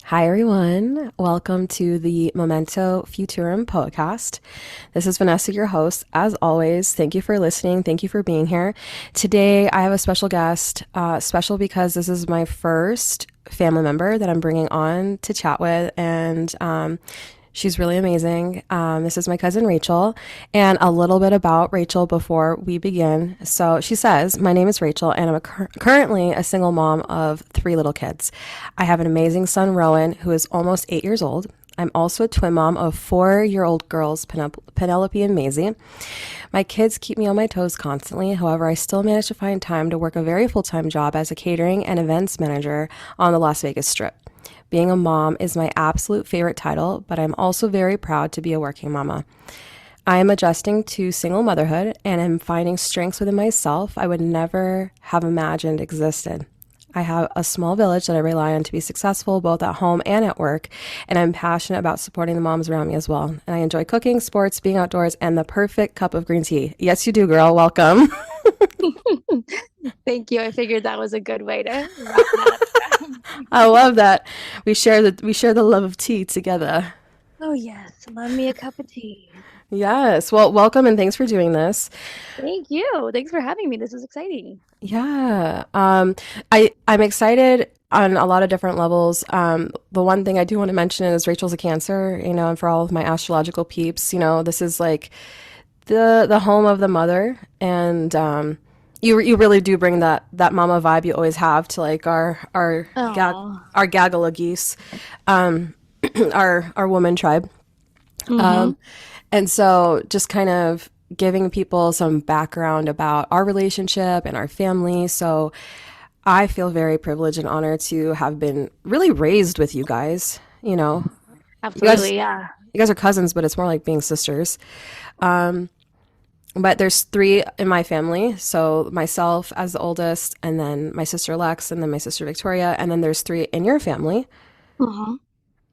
Hi, everyone. Welcome to the Memento Futurum podcast. This is Vanessa, your host. As always, thank you for listening. Thank you for being here. Today, I have a special guest, special because this is my first family member that I'm bringing on to chat with, and she's really amazing. This is my cousin Rachael, and a little bit about Rachael before we begin. So she says, "My name is Rachael, and I'm currently a single mom of three little kids. I have an amazing son, Rowan, who is almost 8 years old. I'm also a twin mom of 4-year-old girls, Penelope and Maisie. My kids keep me on my toes constantly. However, I still manage to find time to work a very full-time job as a catering and events manager on the Las Vegas Strip. Being a mom is my absolute favorite title, but I'm also very proud to be a working mama. I am adjusting to single motherhood and am finding strengths within myself I would never have imagined existed. I have a small village that I rely on to be successful both at home and at work, and I'm passionate about supporting the moms around me as well. And I enjoy cooking, sports, being outdoors, and the perfect cup of green tea. Yes, you do, girl. Welcome." Thank you. I figured that was a good way to wrap that up. I love that we share the love of tea together. Oh, yes. Love me a cup of tea. Yes. Well, welcome and thanks for doing this. Thank you. Thanks for having me. This is exciting. Yeah. I'm excited on a lot of different levels. The one thing I do want to mention is Rachel's a Cancer, and for all of my astrological peeps, this is like the home of the mother, and you really do bring that mama vibe you always have to like Oh. our gaggle of geese, um, our woman tribe. Mm-hmm. Um, and so just kind of giving people some background about our relationship and our family. So I feel very privileged and honored to have been really raised with you guys. You guys Absolutely. Yeah. you guys are cousins, but it's more like being sisters. Um, but there's three in my family. So myself as the oldest, and then my sister Lex, and then my sister Victoria, and then there's three in your family. Mm-hmm.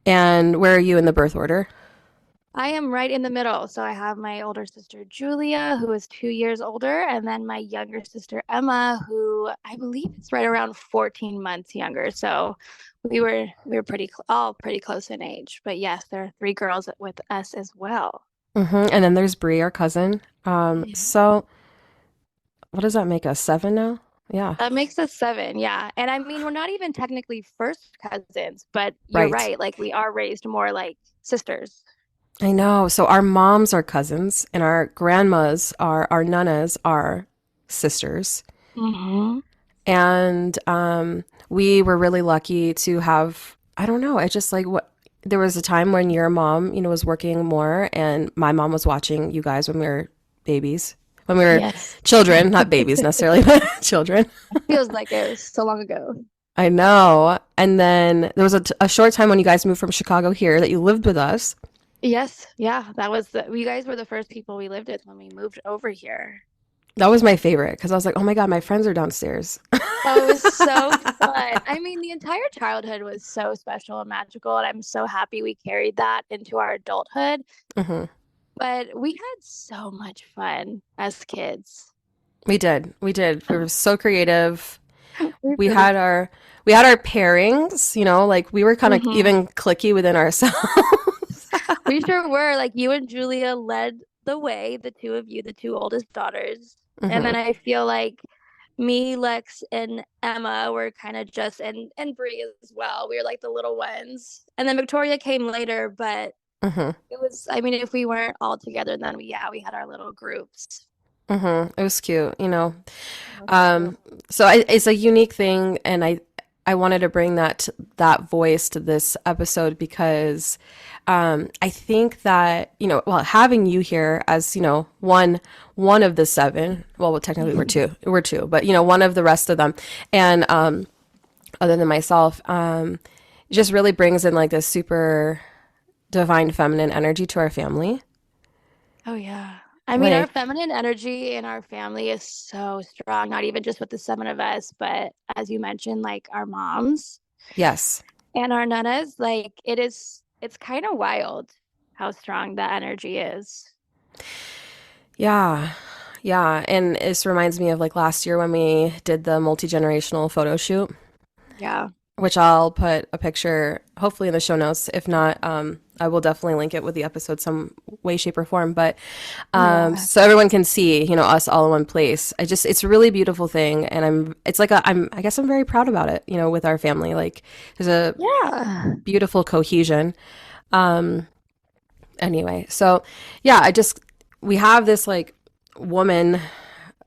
And where are you in the birth order? I am right in the middle. So I have my older sister Julia, who is 2 years older, and then my younger sister Emma, who I believe is right around 14 months younger. So we were all pretty close in age. But yes, there are three girls with us as well. And then there's Bree, our cousin. Yeah. So what does that make us? Seven now? Yeah. That makes us seven, yeah. And I mean, we're not even technically first cousins, but you're Right. right. Like we are raised more like sisters. I know. So our moms are cousins, and our grandmas our nonnas are sisters. Hmm. And we were really lucky to have, I don't know, I just like what there was a time when your mom, was working more, and my mom was watching you guys when we were babies, when we were Yes. children, not babies necessarily, but children. Feels like it was so long ago. I know. And then there was a short time when you guys moved from Chicago here that you lived with us. Yes, yeah, that was you guys were the first people we lived with when we moved over here. That was my favorite because I was like, oh my God, my friends are downstairs. Oh, it was so fun. I mean, the entire childhood was so special and magical, and I'm so happy we carried that into our adulthood. Hmm. But we had so much fun as kids. We did. We did. We were so creative. We We really had our we had our pairings, like we were kind of hmm even clicky within ourselves. We sure were. Like you and Julia led the way, the two of you, the two oldest daughters. And Hmm. then I feel like me, Lex, and Emma were kind of just and Bree as well. We were like the little ones. And then Victoria came later, but Hmm. it was I mean, if we weren't all together, then we had our little groups. Hmm. It was cute. It was cute. Um, so it's a unique thing, and I wanted to bring that voice to this episode because I think that well, having you here as one of the seven. Well, technically we're two, but one of the rest of them, and other than myself, it just really brings in like this super divine feminine energy to our family. Oh yeah. I mean, our Like, feminine energy in our family is so strong, not even just with the seven of us, but as you mentioned, like our moms yes. and our nanas, like it's kind of wild how strong that energy is. Yeah. Yeah. And this reminds me of like last year when we did the multi-generational photo shoot. Yeah. which I'll put a picture hopefully in the show notes. If not, I will definitely link it with the episode some way, shape, or form. But Yeah. so everyone can see, us all in one place. It's a really beautiful thing, and I guess I'm very proud about it. With our family, like there's a Yeah. beautiful cohesion. Um, anyway, so yeah, we have this like woman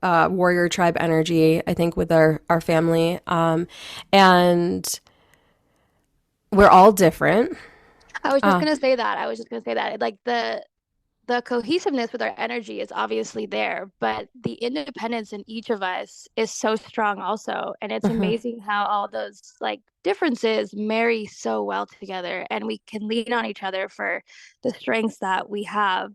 warrior tribe energy, I think, with our family. And we're all different. I was just Uh, gonna say that. I was just gonna say that. Like the cohesiveness with our energy is obviously there, but the independence in each of us is so strong also. And it's mhm, amazing how all those like differences marry so well together and we can lean on each other for the strengths that we have.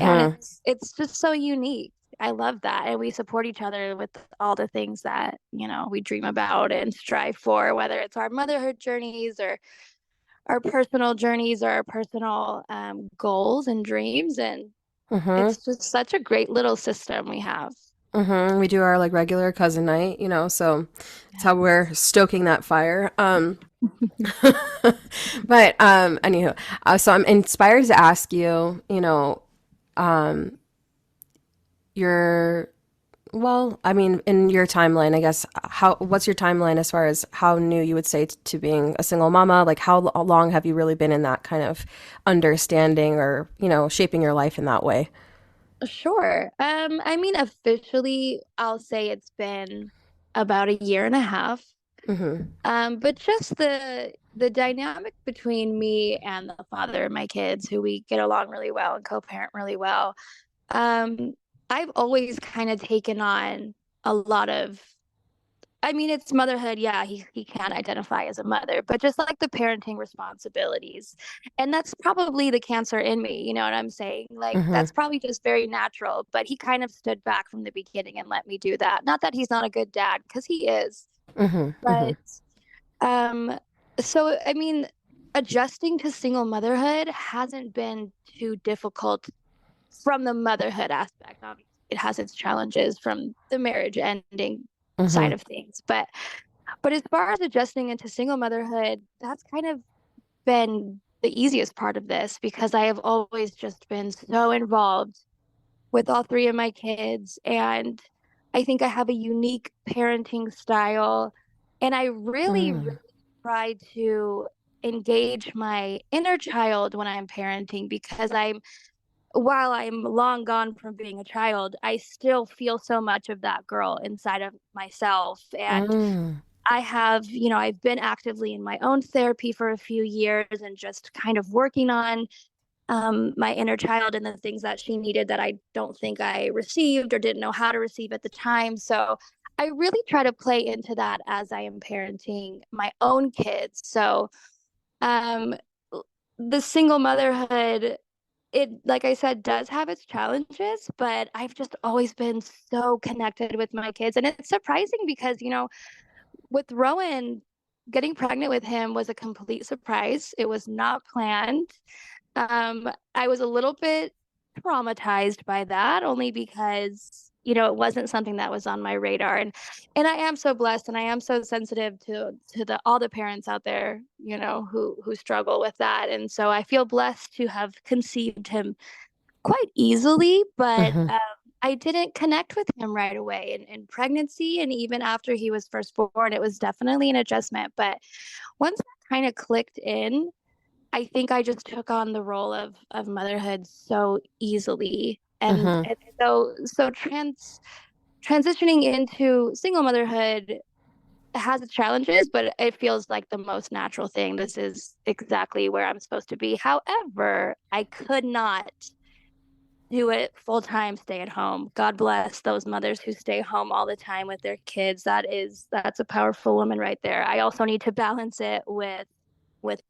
And mhm, it's just so unique. I love that. And we support each other with all the things that, we dream about and strive for, whether it's our motherhood journeys or our personal journeys or our personal goals and dreams. And mhm, it's just such a great little system we have. mhm. We do our like regular cousin night, so that's how Yes. we're stoking that fire. But anywho, so I'm inspired to ask you, um, your well, I mean, in your timeline, I guess, what's your timeline as far as how new you would say to being a single mama? Like, how long have you really been in that kind of understanding or, shaping your life in that way? Sure. I mean, officially, I'll say it's been about a year and a half. Mm-hmm. But just the dynamic between me and the father of my kids, who we get along really well and co-parent really well. Um, I've always kind of taken on a lot of, I mean, it's motherhood. Yeah, he can identify as a mother, but just like the parenting responsibilities. And that's probably the cancer in me, you know what I'm saying? Like, Mm-hmm. that's probably just very natural, but he kind of stood back from the beginning and let me do that. Not that he's not a good dad, because he is, Mm-hmm. Mm-hmm. but um, so I mean, adjusting to single motherhood hasn't been too difficult from the motherhood aspect. Obviously, it has its challenges from the marriage ending Mm-hmm. side of things, but as far as adjusting into single motherhood, that's kind of been the easiest part of this because I have always just been so involved with all three of my kids. And I think I have a unique parenting style. And I really, really Mm-hmm. try to engage my inner child when I'm parenting because while I'm long gone from being a child, I still feel so much of that girl inside of myself. And Mm-hmm. I've been actively in my own therapy for a few years and just kind of working on my inner child and the things that she needed that I don't think I received or didn't know how to receive at the time. So I really try to play into that as I am parenting my own kids. So um, the single motherhood, it, like I said, does have its challenges, but I've just always been so connected with my kids. And it's surprising because, with Rowan, getting pregnant with him was a complete surprise. It was not planned. I was a little bit traumatized by that only because, it wasn't something that was on my radar. And I am so blessed and I am so sensitive to the all the parents out there, who struggle with that. And so I feel blessed to have conceived him quite easily, but Mm-hmm. I didn't connect with him right away in pregnancy. And even after he was first born, it was definitely an adjustment. But once that kind of clicked in, I think I just took on the role of motherhood so easily. And so transitioning into single motherhood has its challenges, but it feels like the most natural thing. This is exactly where I'm supposed to be. However, I could not do it full time, stay at home. God bless those mothers who stay home all the time with their kids. That's a powerful woman right there. I also need to balance it with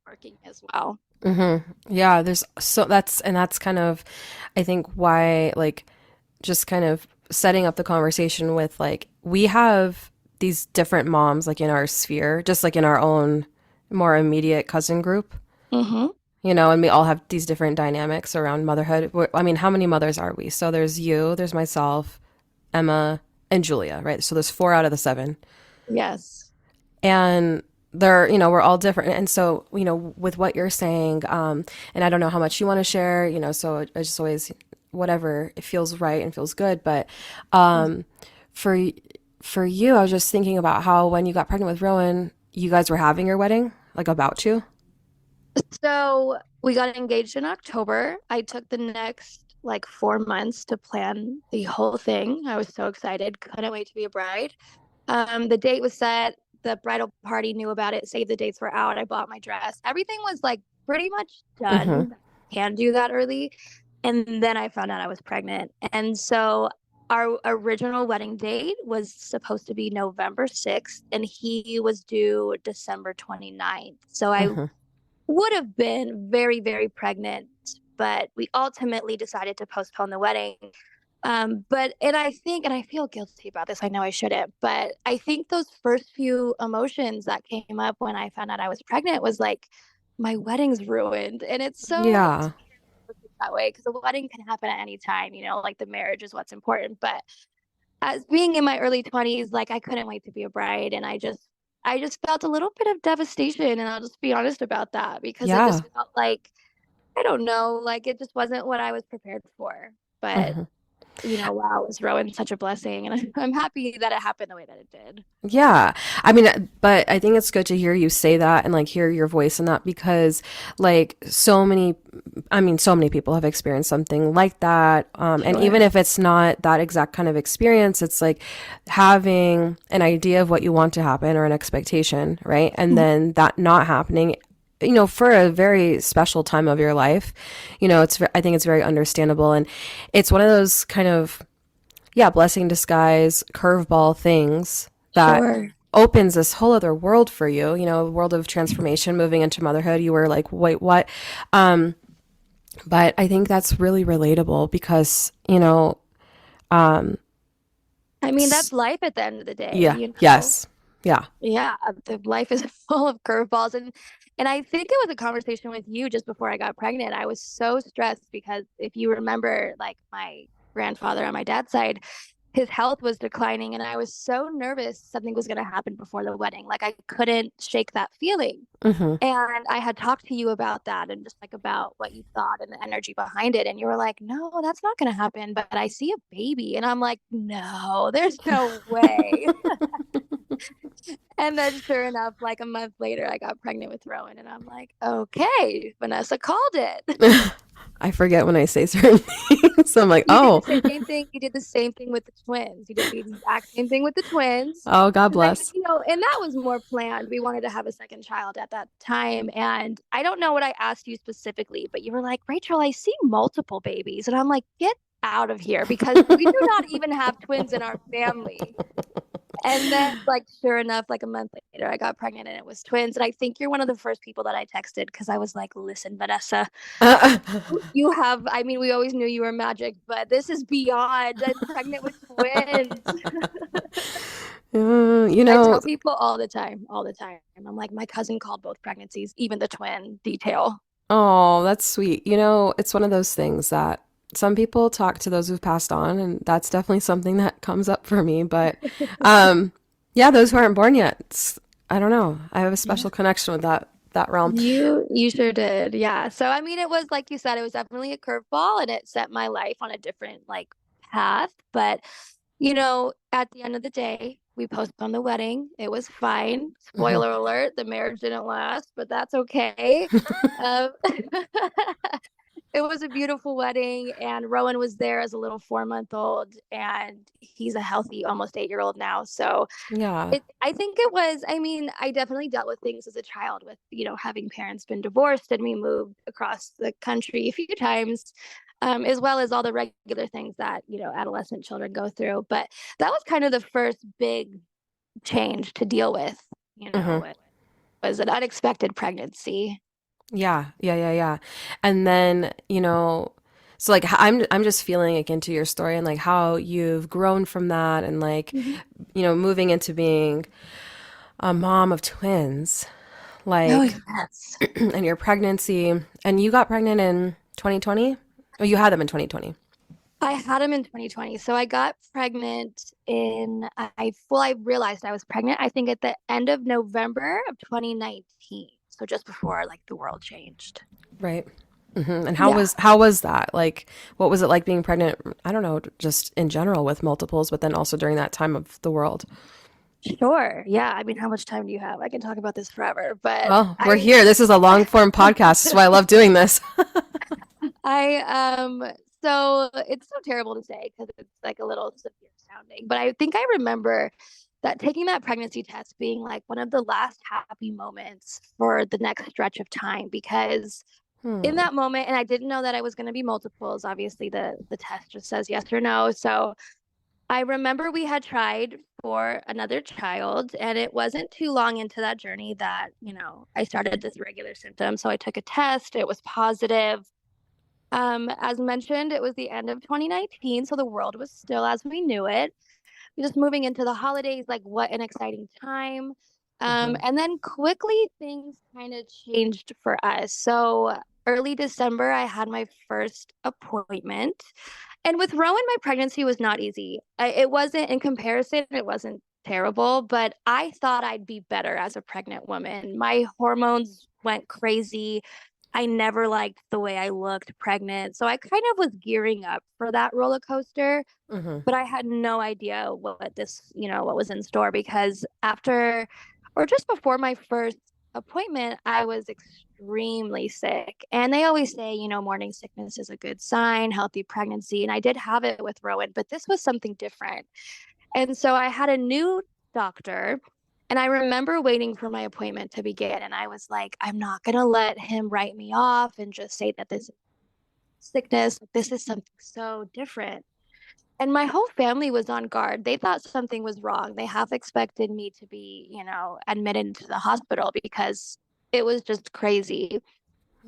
working as well. Mm-hmm. Yeah, that's kind of, I think, why, like, just kind of setting up the conversation with, like, we have these different moms, like, in our sphere, just like in our own more immediate cousin group, Mm-hmm. and we all have these different dynamics around motherhood. I mean, how many mothers are we? So there's you, there's myself, Emma, and Julia, right? So there's four out of the seven. Yes. And they're, we're all different. And so, with what you're saying, and I don't know how much you want to share, so I just always, whatever, it feels right and feels good. But for, for you, I was just thinking about how when you got pregnant with Rowan, you guys were having your wedding, like about to. So we got engaged in October. I took the next like 4 months to plan the whole thing. I was so excited. Couldn't wait to be a bride. The date was set. The bridal party knew about it. Save the dates were out. I bought my dress. Everything was like pretty much Mm-hmm. done. Can do that early. And then I found out I was pregnant. And so our original wedding date was supposed to be November 6th, and he was due December 29th. So I Mm-hmm. would have been very, very pregnant, but we ultimately decided to postpone the wedding. And I think, and I feel guilty about this, I know I shouldn't, but I think those first few emotions that came up when I found out I was pregnant was like, my wedding's ruined. And it's so Yeah. that way because the wedding can happen at any time, like the marriage is what's important. But as being in my early 20s, like I couldn't wait to be a bride. And I just felt a little bit of devastation. And I'll just be honest about that because it Yeah. just felt like, I don't know, like it just wasn't what I was prepared for. But Mm-hmm. wow, was Rowan such a blessing? And I'm happy that it happened the way that it did. Yeah. I mean, but I think it's good to hear you say that and like hear your voice in that because like so many people have experienced something like that. And even Sure. if it's not that exact kind of experience, it's like having an idea of what you want to happen or an expectation, right? And then that not happening, for a very special time of your life, I think it's very understandable. And it's one of those kind of, yeah, blessing in disguise, curveball things that Sure. opens this whole other world for you, a world of transformation moving into motherhood. You were like, wait, what? Um, but I think that's really relatable because, I mean, that's life at the end of the day, yeah, yes, yeah. Yeah, the life is full of curveballs, and I think it was a conversation with you just before I got pregnant. I was so stressed because if you remember, like my grandfather on my dad's side, his health was declining, and I was so nervous something was going to happen before the wedding. Like I couldn't shake that feeling. Hmm. And I had talked to you about that and just like about what you thought and the energy behind it. And you were like, no, that's not going to happen. But I see a baby. And I'm like, no, there's no way. And then sure enough, like a month later, I got pregnant with Rowan. And I'm like, okay, Vanessa called it. I forget when I say certain things. So I'm like, You did oh, the same thing. You did the same thing with the twins. You did the exact same thing with the twins. oh, God Because bless. and that was more planned. We wanted to have a second child at that time. And I don't know what I asked you specifically, but you were like, Rachel, I see multiple babies. And I'm like, get out of here because we do not even have twins in our family. And then, like, sure enough, like a month later, I got pregnant and it was twins. And I think you're one of the first people that I texted because I was like, listen, Vanessa, you have, I mean, we always knew you were magic, but this is beyond. I'm pregnant with twins. You I know, tell people all the time, all the time. I'm like, my cousin called both pregnancies, even the twin detail. oh, that's sweet. It's one of those things that some people talk to those who've passed on, and that's definitely something that comes up for me. But um, yeah, those who aren't born yet, I don't know. I have a Yeah. special connection with that realm. You sure did. Yeah. So I mean it was like you said, it was definitely a curveball and it set my life on a different like path. But at the end of the day, we postponed the wedding. It was fine. Hmm. Spoiler alert, the marriage didn't last, but that's okay. Um, it was a beautiful wedding, and Rowan was there as a little 4 month old, and he's a healthy, almost 8 year old now. So Yeah. I think it was, I mean, I definitely dealt with things as a child with, having parents been divorced and we moved across the country a few times, as well as all the regular things that, adolescent children go through. But that was kind of the first big change to deal with, Hmm. it was an unexpected pregnancy. Yeah. Yeah. Yeah. Yeah. And then, so like I'm just feeling like into your story and like how you've grown from that and like, Mhm. moving into being a mom of twins, Oh, like, yes. and your pregnancy, and you got pregnant in 2020? Oh, you had them in 2020. I had him in 2020. So I got pregnant I realized I was pregnant, I think at the end of November of 2019. So just before like the world changed. Right. And Yeah. how was that? Like, what was it like being pregnant? I don't know, just in general with multiples, but then also during that time of the world. Sure. Yeah. I mean, how much time do you have? I can talk about this forever, but Well, we're here. This is a long form podcast. That's why I love doing this. I so it's so terrible to say because it's like a little severe sounding, but I think I remember that taking that pregnancy test being like one of the last happy moments for the next stretch of time because in Hmm. that moment, and I didn't know that I was going to be multiples. Obviously, the test just says yes or no. So I remember we had tried for another child, and it wasn't too long into that journey that, I started this regular symptom. So I took a test, it was positive. As mentioned, it was the end of 2019, so the world was still as we knew it. Just moving into the holidays, like what an exciting time. Hmm. And then quickly things kind of changed for us. So early December, I had my first appointment. And with Rowan, my pregnancy was not easy. It wasn't, in comparison, it wasn't terrible, but I thought I'd be better as a pregnant woman. My hormones went crazy. I never liked the way I looked pregnant. So I kind of was gearing up for that roller coaster, Hmm. but I had no idea what was in store because after or just before my first appointment, I was extremely sick. And they always say, morning sickness is a good sign, healthy pregnancy. And I did have it with Rowan, but this was something different. And so I had a new doctor. And I remember waiting for my appointment to begin. And I was like, I'm not going to let him write me off and just say that this is sickness. This is something so different. And my whole family was on guard. They thought something was wrong. They half expected me to be, admitted into the hospital because it was just crazy.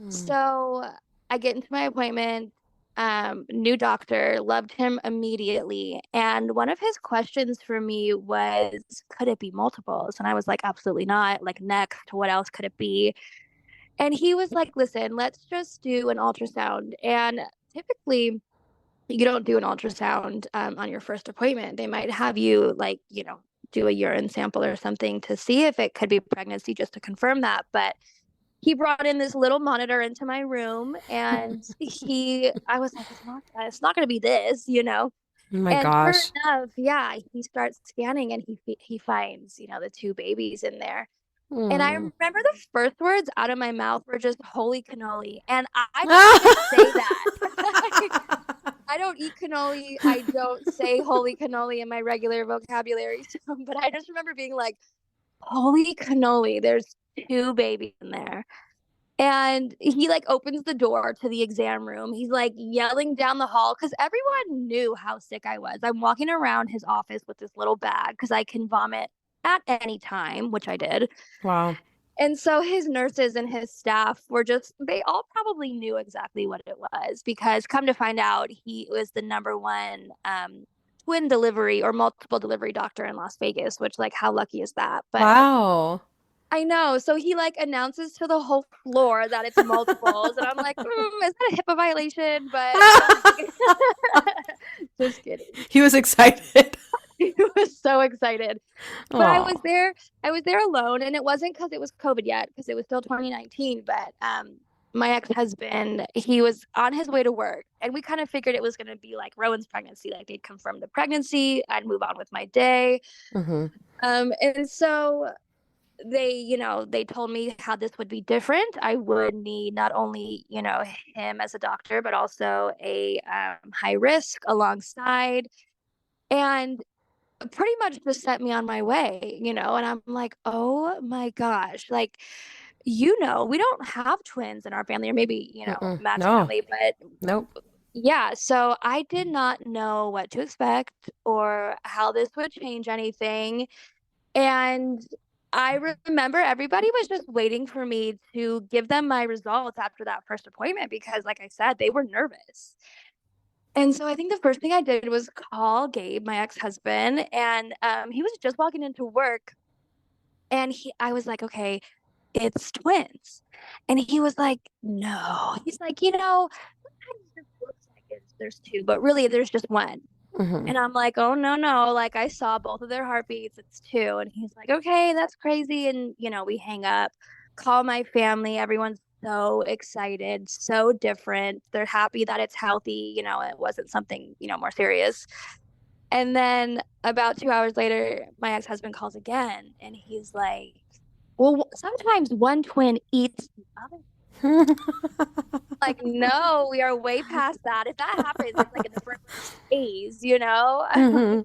So I get into my appointment, new doctor, loved him immediately. And one of his questions for me was, could it be multiples? And I was like, absolutely not. Like, next, what else could it be? And he was like, listen, let's just do an ultrasound. And typically, you don't do an ultrasound on your first appointment. They might have you like, do a urine sample or something to see if it could be pregnancy just to confirm that. But he brought in this little monitor into my room and I was like, it's not going to be this. Oh my And sure gosh. enough, yeah, he starts scanning and he finds, the two babies in there. And I Hmm. remember the first words out of my mouth were just holy cannoli. And I don't even say that. I don't eat cannoli. I don't say holy cannoli in my regular vocabulary. But I just remember being like, holy cannoli, there's two babies in there. And he like opens the door to the exam room. He's like yelling down the hall because everyone knew how sick I was. I'm walking around his office with this little bag because I can vomit at any time, which I did. Wow. And so his nurses and his staff they all probably knew exactly what it was because come to find out, he was the number one twin delivery or multiple delivery doctor in Las Vegas, which, like, how lucky is that? But Wow. I know. So he like announces to the whole floor that it's multiples. And I'm like, is that a HIPAA violation? But just kidding. He was excited. He was so excited. But I was Oh. there, I was there alone, and it wasn't because it was COVID yet, because it was still 2019. But my ex-husband, he was on his way to work, and we kind of figured it was going to be like Rowan's pregnancy, like they'd confirm the pregnancy, I'd move on with my day. Hmm. And so they told me how this would be different. I would need not only, him as a doctor, but also a high risk alongside. And pretty much just set me on my way. And I'm like, oh my gosh, like, we don't have twins in our family, or maybe, Mm-mm. Matt's No. family, but Nope. yeah, so I did not know what to expect or how this would change anything. And I remember everybody was just waiting for me to give them my results after that first appointment because, like I said, they were nervous. And so I think the first thing I did was call Gabe, my ex-husband, and he was just walking into work, and I was like, okay, it's twins, and he was like, no, he's like, sometimes it just looks like there's two, but really there's just one. Mm-hmm. And I'm like, oh, no, no. Like, I saw both of their heartbeats. It's two. And he's like, okay, that's crazy. And, we hang up, call my family. Everyone's so excited, so different. They're happy that it's healthy. It wasn't something, more serious. And then about 2 hours later, my ex-husband calls again. And he's like, well, sometimes one twin eats the other. Like, no, we are way past that. If that happens, it's like in the first days. I'm like, Mm-hmm.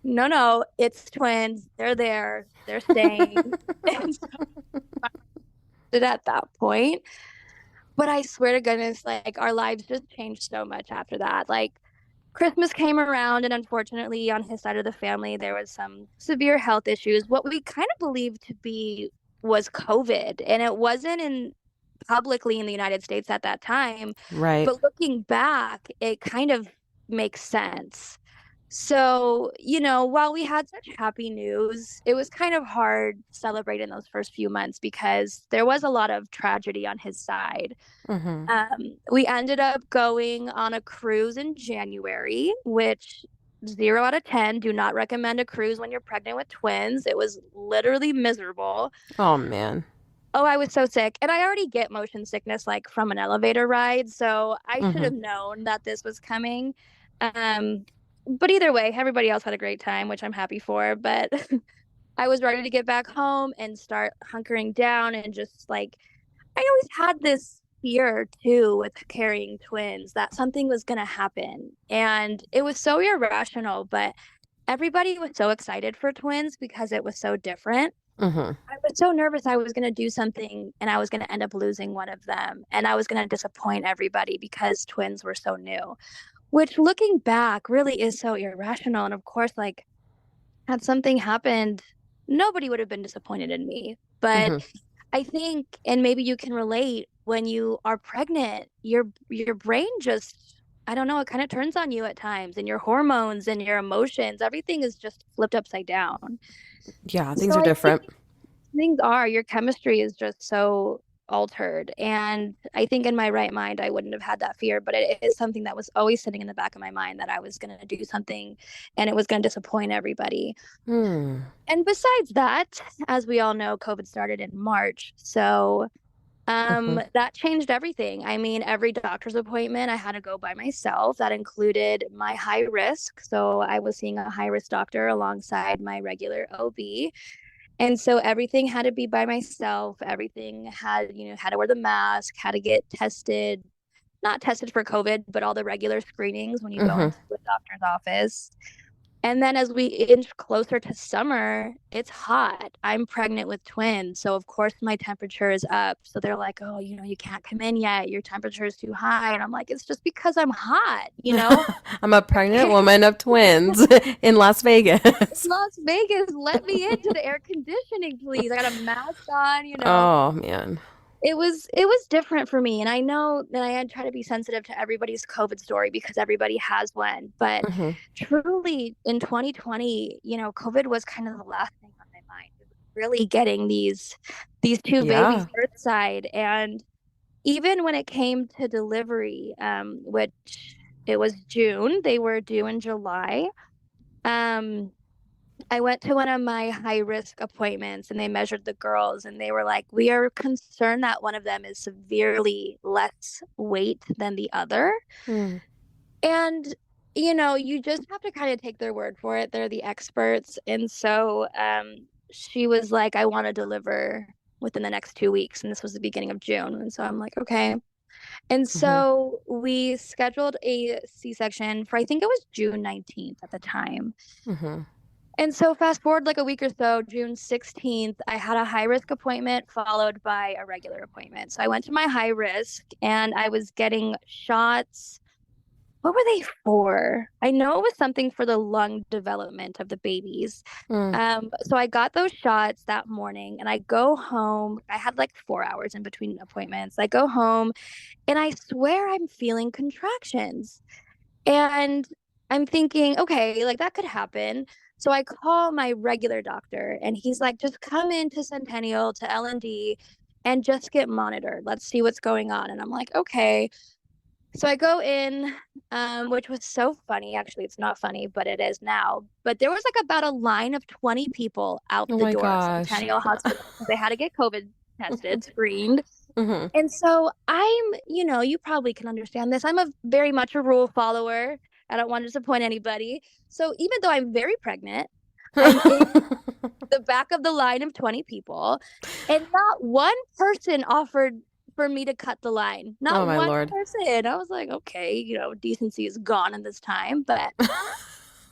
no, no, it's twins. They're there. They're staying. And so at that point. But I swear to goodness, like our lives just changed so much after that. Like Christmas came around, and unfortunately, on his side of the family, there was some severe health issues. What we kind of believed to be was COVID, and it wasn't in publicly in the United States at that time. Right. But looking back, it kind of makes sense. So, while we had such happy news, it was kind of hard celebrating those first few months because there was a lot of tragedy on his side. Mm-hmm. We ended up going on a cruise in January, which 0 out of 10 do not recommend a cruise when you're pregnant with twins. It was literally miserable. Oh man. Oh, I was so sick. And I already get motion sickness like from an elevator ride. So I should Mm-hmm. have known that this was coming. Um, but either way, everybody else had a great time, which I'm happy for. But I was ready to get back home and start hunkering down and just like, I always had this fear too with carrying twins that something was going to happen. And it was so irrational, but everybody was so excited for twins because it was so different. Mm-hmm. I was so nervous I was going to do something and I was going to end up losing one of them. And I was going to disappoint everybody because twins were so new, which looking back really is so irrational. And of course, like, had something happened, nobody would have been disappointed in me. But Mm-hmm. I think, and maybe you can relate, when you are pregnant, your brain just, I don't know, it kind of turns on you at times, and your hormones and your emotions, everything is just flipped upside down. Yeah, things So are I think different. things are, your chemistry is just so altered. And I think in my right mind, I wouldn't have had that fear, but it is something that was always sitting in the back of my mind that I was going to do something and it was going to disappoint everybody. Hmm. And besides that, as we all know, COVID started in March. So Mm-hmm. that changed everything. I mean, every doctor's appointment I had to go by myself. That included my high risk. So I was seeing a high risk doctor alongside my regular OB. And so everything had to be by myself. Everything had, had to wear the mask, had to get tested, not tested for COVID, but all the regular screenings when you go Mm-hmm. into a doctor's office. And then as we inch closer to summer, it's hot. I'm pregnant with twins. So, of course, my temperature is up. So they're like, oh, you can't come in yet. Your temperature is too high. And I'm like, it's just because I'm hot. I'm a pregnant woman of twins in Las Vegas. Las Vegas, let me into the air conditioning, please. I got a mask on. Oh man. It was different for me. And I know that I try to be sensitive to everybody's COVID story because everybody has one. But Mm-hmm. truly in 2020, COVID was kind of the last thing on my mind. It was really getting these two babies Yeah. earthside. And even when it came to delivery, which it was June, they were due in July. Um, I went to one of my high risk appointments and they measured the girls and they were like, we are concerned that one of them is severely less weight than the other. Hmm. And, you just have to kind of take their word for it. They're the experts. And so she was like, I want to deliver within the next 2 weeks. And this was the beginning of June. And so I'm like, okay. And Mm-hmm. so we scheduled a C-section for, I think it was June 19th at the time. Mm-hmm. And so fast forward like a week or so, June 16th, I had a high risk appointment followed by a regular appointment. So I went to my high risk and I was getting shots. What were they for? I know it was something for the lung development of the babies. Mm. So I got those shots that morning and I go home. I had like 4 hours in between appointments. I go home and I swear I'm feeling contractions. And I'm thinking, okay, like that could happen. So I call my regular doctor and he's like, just come into Centennial to L&D and just get monitored. Let's see what's going on. And I'm like, okay. So I go in, which was so funny. Actually, it's not funny, but it is now. But there was like about a line of 20 people out Oh the my door of gosh. Centennial Hospital because they had to get COVID tested, screened. Hmm. And so you probably can understand this. I'm a very much a rule follower. I don't want to disappoint anybody. So even though I'm very pregnant, I'm in the back of the line of 20 people, and not one person offered for me to cut the line. Oh Not my one Lord. person. I was like, okay, decency is gone in this time, but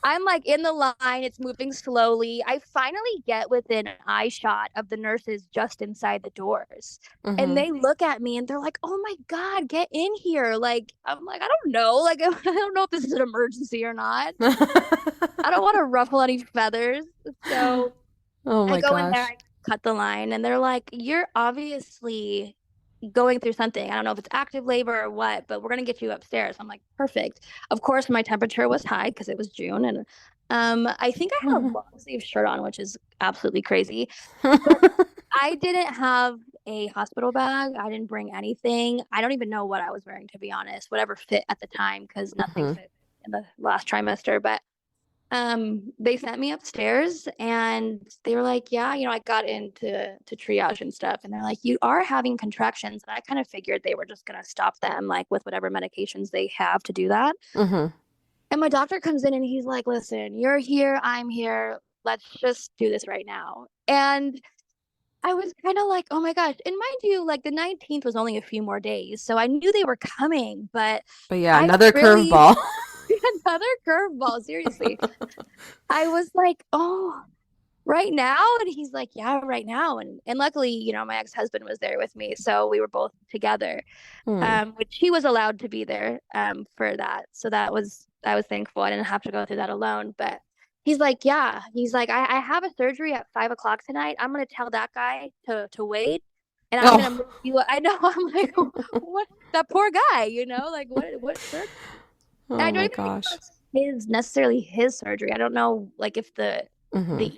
I'm like in the line, it's moving slowly. I finally get within eye shot of the nurses just inside the doors. And Hmm. they look at me and they're like, "Oh my God, get in here." Like, I'm like, I don't know. Like, I don't know if this is an emergency or not. I don't want to ruffle any feathers. So Oh I my go in there, gosh. I cut the line, and they're like, "You're obviously going through something. I don't know if it's active labor or what, but we're going to get you upstairs." I'm like, "Perfect." Of course, my temperature was high because it was June. And I think I had a long sleeve shirt on, which is absolutely crazy. But I didn't have a hospital bag. I didn't bring anything. I don't even know what I was wearing, to be honest, whatever fit at the time, because nothing Hmm. fit in the last trimester. But they sent me upstairs and they were like, "Yeah, I got into to triage and stuff." And they're like, "You are having contractions." And I kind of figured they were just gonna stop them, like with whatever medications they have to do that. Hmm. And my doctor comes in and he's like, "Listen, you're here, I'm here. Let's just do this right now." And I was kind of like, "Oh my gosh." And mind you, like the 19th was only a few more days. So I knew they were coming, but But yeah, I another really curveball. another curveball, seriously. I was like, "Oh, right now?" And he's like, "Yeah, right now." And luckily, my ex-husband was there with me, so we were both together, Hmm. which he was allowed to be there for that. So I was thankful. I didn't have to go through that alone. But he's like, "Yeah." He's like, I have a surgery at 5 o'clock tonight. I'm gonna tell that guy to wait, and I'm gonna Oh. move you. I know. I'm like, what? That poor guy, like what surgery? And Oh I don't my even think it gosh. was his necessarily his surgery. I don't know, like if Hmm. the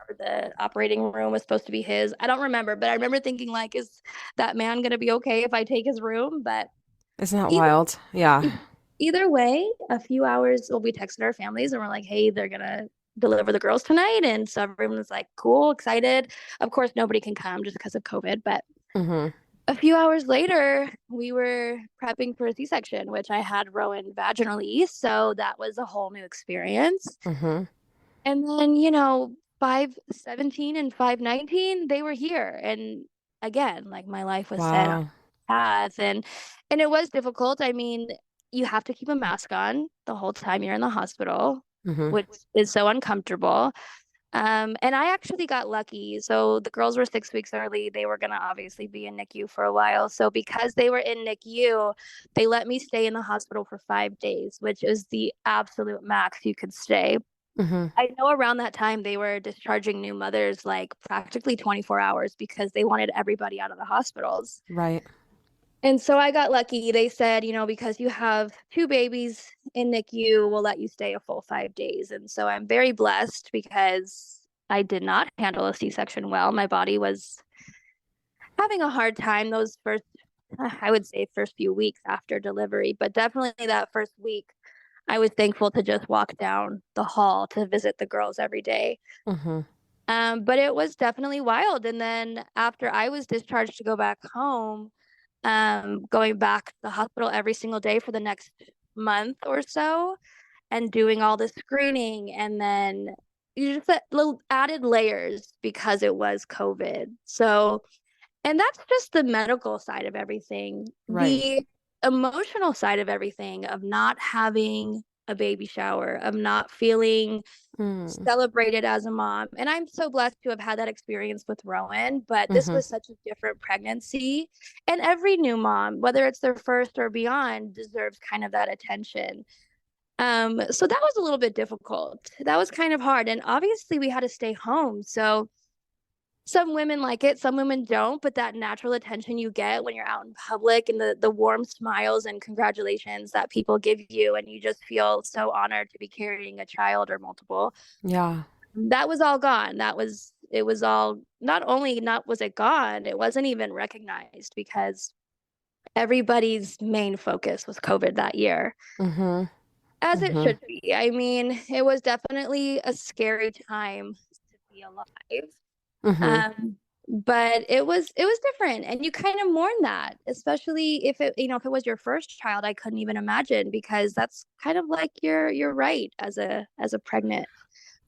or the operating room was supposed to be his. I don't remember, but I remember thinking like, is that man gonna be okay if I take his room? But Isn't that either wild? Yeah. either way, a few hours, well, we texted our families and we're like, "Hey, they're gonna deliver the girls tonight." And so everyone was like, "Cool, excited." Of course, nobody can come just because of COVID, but Hmm. a few hours later, we were prepping for a C-section, which I had Rowan vaginally, so that was a whole new experience. Hmm. And then, 517 and 519, they were here. And again, like my life was set on Wow. path, and it was difficult. I mean, you have to keep a mask on the whole time you're in the hospital, Hmm. which is so uncomfortable. And I actually got lucky. So the girls were 6 weeks early. They were gonna obviously be in NICU for a while. So because they were in NICU, they let me stay in the hospital for 5 days, which is the absolute max you could stay. Hmm. I know around that time they were discharging new mothers like practically 24 hours because they wanted everybody out of the hospitals. Right. And so I got lucky. They said, because you have two babies in NICU, we'll let you stay a full 5 days. And so I'm very blessed because I did not handle a C-section well. My body was having a hard time those first, I would say, first few weeks after delivery, but definitely that first week. I was thankful to just walk down the hall to visit the girls every day. Hmm. But it was definitely wild. And then after I was discharged to go back home, going back to the hospital every single day for the next month or so and doing all the screening, and then you just little added layers because it was COVID. So, and that's just the medical side of everything. Right. The emotional side of everything, of not having a baby shower, of not feeling Mm. celebrated as a mom. And I'm so blessed to have had that experience with Rowan, but this Hmm. was such a different pregnancy. And every new mom, whether it's their first or beyond, deserves kind of that attention. So that was a little bit difficult. That was kind of hard. And obviously we had to stay home. So some women like it, some women don't, but that natural attention you get when you're out in public, and the warm smiles and congratulations that people give you, and you just feel so honored to be carrying a child or multiple, Yeah. that was all gone. It was all, not only not was it gone, it wasn't even recognized because everybody's main focus was COVID that year, Mhm. as it Mhm. should be. I mean, it was definitely a scary time to be alive. Mhm. Um, but it was different, and you kind of mourn that, especially if if it was your first child. I couldn't even imagine, because that's kind of like your right as a pregnant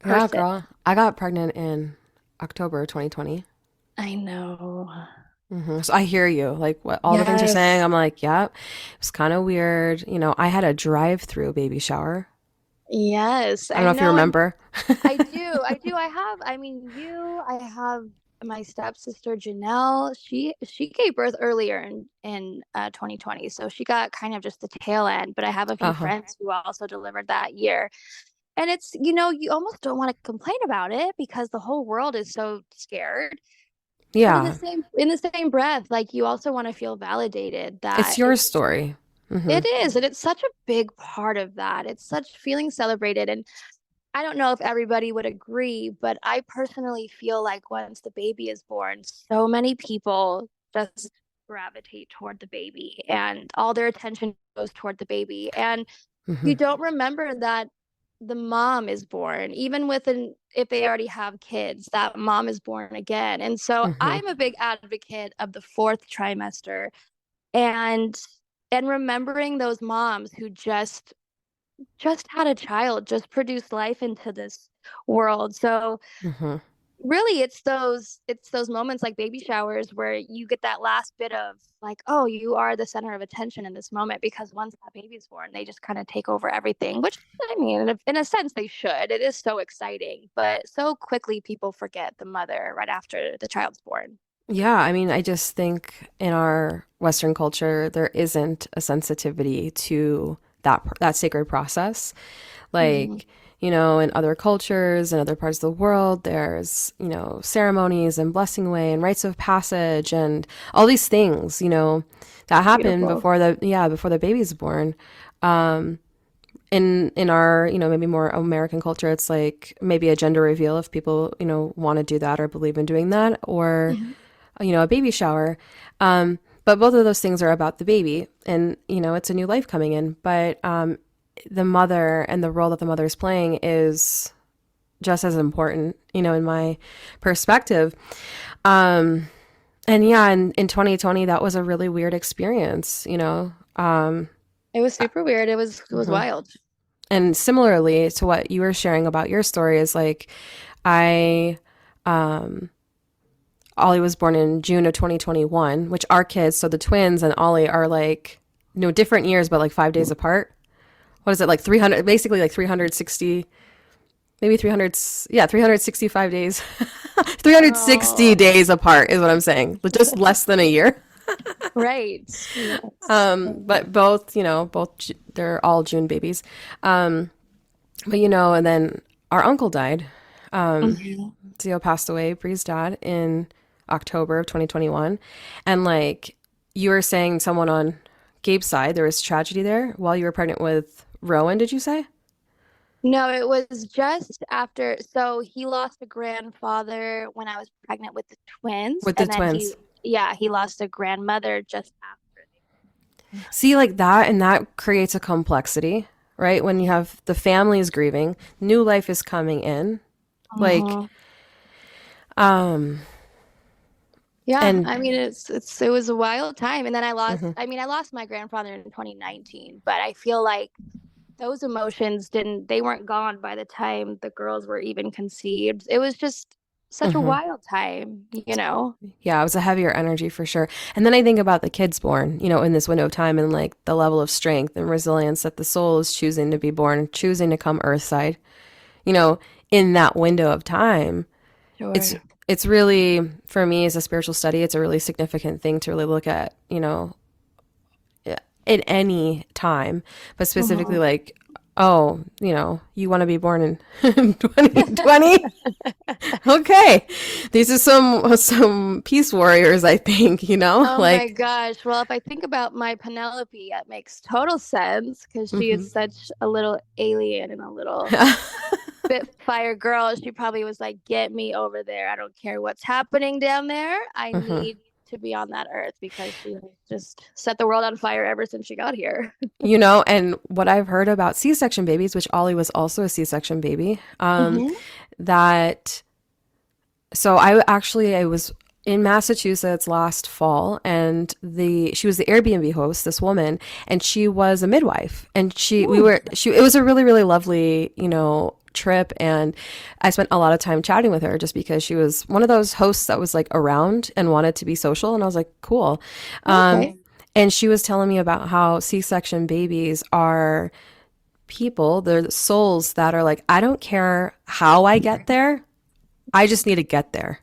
Yeah, person. girl. I got pregnant in October 2020. I know. So I hear you. Like what all the things you're saying, Yes. I'm like, yep. It was kind of weird. I had a drive-through baby shower. Yes, I don't I know if you know. And remember. I do. I do. I mean, I have my stepsister Janelle. She gave birth earlier in 2020. So she got kind of just the tail end, but I have a few Uh-huh. friends who also delivered that year. And it's, you almost don't want to complain about it because the whole world is so scared. But Yeah. in the same breath, like, you also want to feel validated It's that your story. it is, and it's such a big part of that. It's such feeling celebrated. And I don't know if everybody would agree, but I personally feel like once the baby is born, so many people just gravitate toward the baby and all their attention goes toward the baby. And you Hmm. don't remember that the mom is born, even if they already have kids, that mom is born again. And so Hmm. I'm a big advocate of the fourth trimester, and remembering those moms who just had a child, just produced life into this world. So Hmm. really, it's those moments like baby showers where you get that last bit of, like, oh, you are the center of attention in this moment, because once that baby's born, they just kind of take over everything, which, I mean, in a sense they should. It is so exciting, but so quickly people forget the mother right after the child's born. Yeah, I mean, I just think in our Western culture, there isn't a sensitivity to that sacred process. Mhm. Like, in other cultures and other parts of the world, there's, ceremonies and blessing away and rites of passage and all these things, that happen Beautiful. before the baby's born. Um, in our, maybe more American culture, it's like maybe a gender reveal if people, want to do that or believe in doing that, or Mhm. a baby shower. But both of those things are about the baby and, it's a new life coming in. But the mother and the role that the mother is playing is just as important, in my perspective. Um, and yeah, in 2020, that was a really weird experience. It was super weird. It was Mhm. wild. And similarly to what you were sharing about your story is like, I, um, Ollie was born in June of 2021, which our kids, so the twins and Ollie are like, different years, but like 5 days apart. What is it, like 300, basically like 360, maybe 300, yeah, 365 days, 360 Oh, days apart is what I'm saying. Just less than a year. right. Yes. But both, they're all June babies. Um, but, and then our uncle died. Mhm. Theo passed away, Bree's dad, in October of 2021. And like you were saying, someone on Gabe's side, there was tragedy there while you were pregnant with Rowan, did you say? No, it was just after. So he lost a grandfather when I was pregnant with the twins, With the and then twins. he lost a grandmother just after. See, like that, and that creates a complexity, right? When you have the family is grieving, new life is coming in. Like, Mhm. um, Yeah, and I mean, it was a wild time, and then mhm, I lost my grandfather in 2019, but I feel like those emotions they weren't gone by the time the girls were even conceived. It was just such a mhm. wild time. Yeah, it was a heavier energy for sure. And then I think about the kids born, in this window of time and like the level of strength and resilience that the soul is choosing to be born, choosing to come earthside, you know, in that window of time. It's Sure. it's really for me as a spiritual study, it's a really significant thing to really look at, in any time, but specifically Mhm. like, oh, you want to be born in 2020? Okay. These are some peace warriors, I think, Oh my like gosh. Well, if I think about my Penelope, that makes total sense because she mhm. is such a little alien and a little Spitfire girl. She probably was like, get me over there. I don't care what's happening down there. I Mhm. need to be on that earth because she has just set the world on fire ever since she got here. And what I've heard about C-section babies, which Ollie was also a C-section baby, Hmm. that I was in Massachusetts last fall, and the she was the Airbnb host, this woman, and she was a midwife, and it was a really really lovely trip, and I spent a lot of time chatting with her just because she was one of those hosts that was like around and wanted to be social, and I was like, cool. Okay. And she was telling me about how C-section babies are people, they're souls that are like, I don't care how I get there, I just need to get there.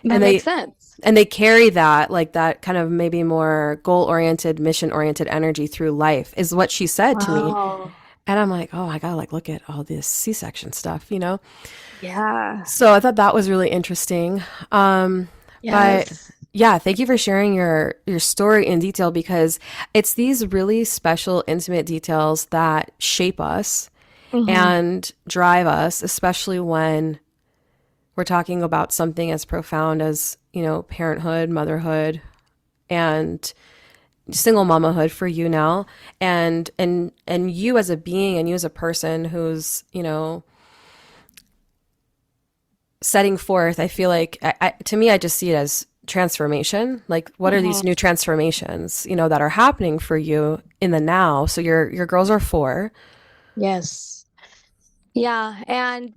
That And makes they sense. and they carry that, like that kind of maybe more goal oriented, mission oriented energy through life, is what she said to me. Wow. And I'm like, oh, I gotta like look at all this C-section stuff. Yeah. So I thought that was really interesting. But Yes. yeah, thank you for sharing your story in detail, because it's these really special, intimate details that shape us Hmm. and drive us, especially when we're talking about something as profound as, parenthood, motherhood, and single mamahood for you now. And you as a being, and you as a person who's, setting forth, I feel like to me, I just see it as transformation. Like, what are these Hmm. new transformations, that are happening for you in the now? So your girls are 4. Yes. Yeah. And,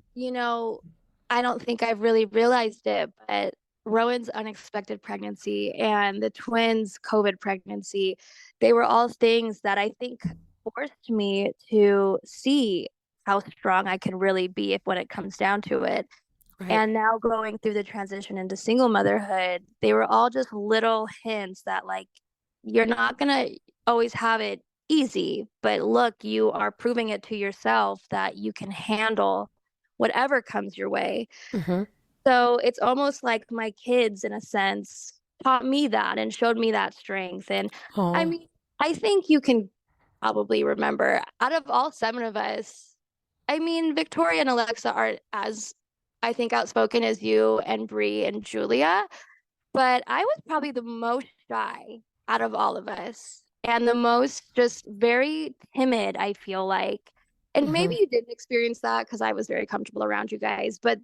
I don't think I've really realized it, but Rowan's unexpected pregnancy and the twins' COVID pregnancy, they were all things that I think forced me to see how strong I can really be if when it comes down to it. Right. And now going through the transition into single motherhood, they were all just little hints that, like, you're not going to always have it easy, but look, you are proving it to yourself that you can handle whatever comes your way. Mm-hmm. So it's almost like my kids, in a sense, taught me that and showed me that strength. And I Oh. mean, I think you can probably remember out of all 7 of us, I mean, Victoria and Alexa aren't as, I think, outspoken as you and Bree and Julia, but I was probably the most shy out of all of us and the most just very timid, I feel like. And maybe Mm-hmm. you didn't experience that because I was very comfortable around you guys, but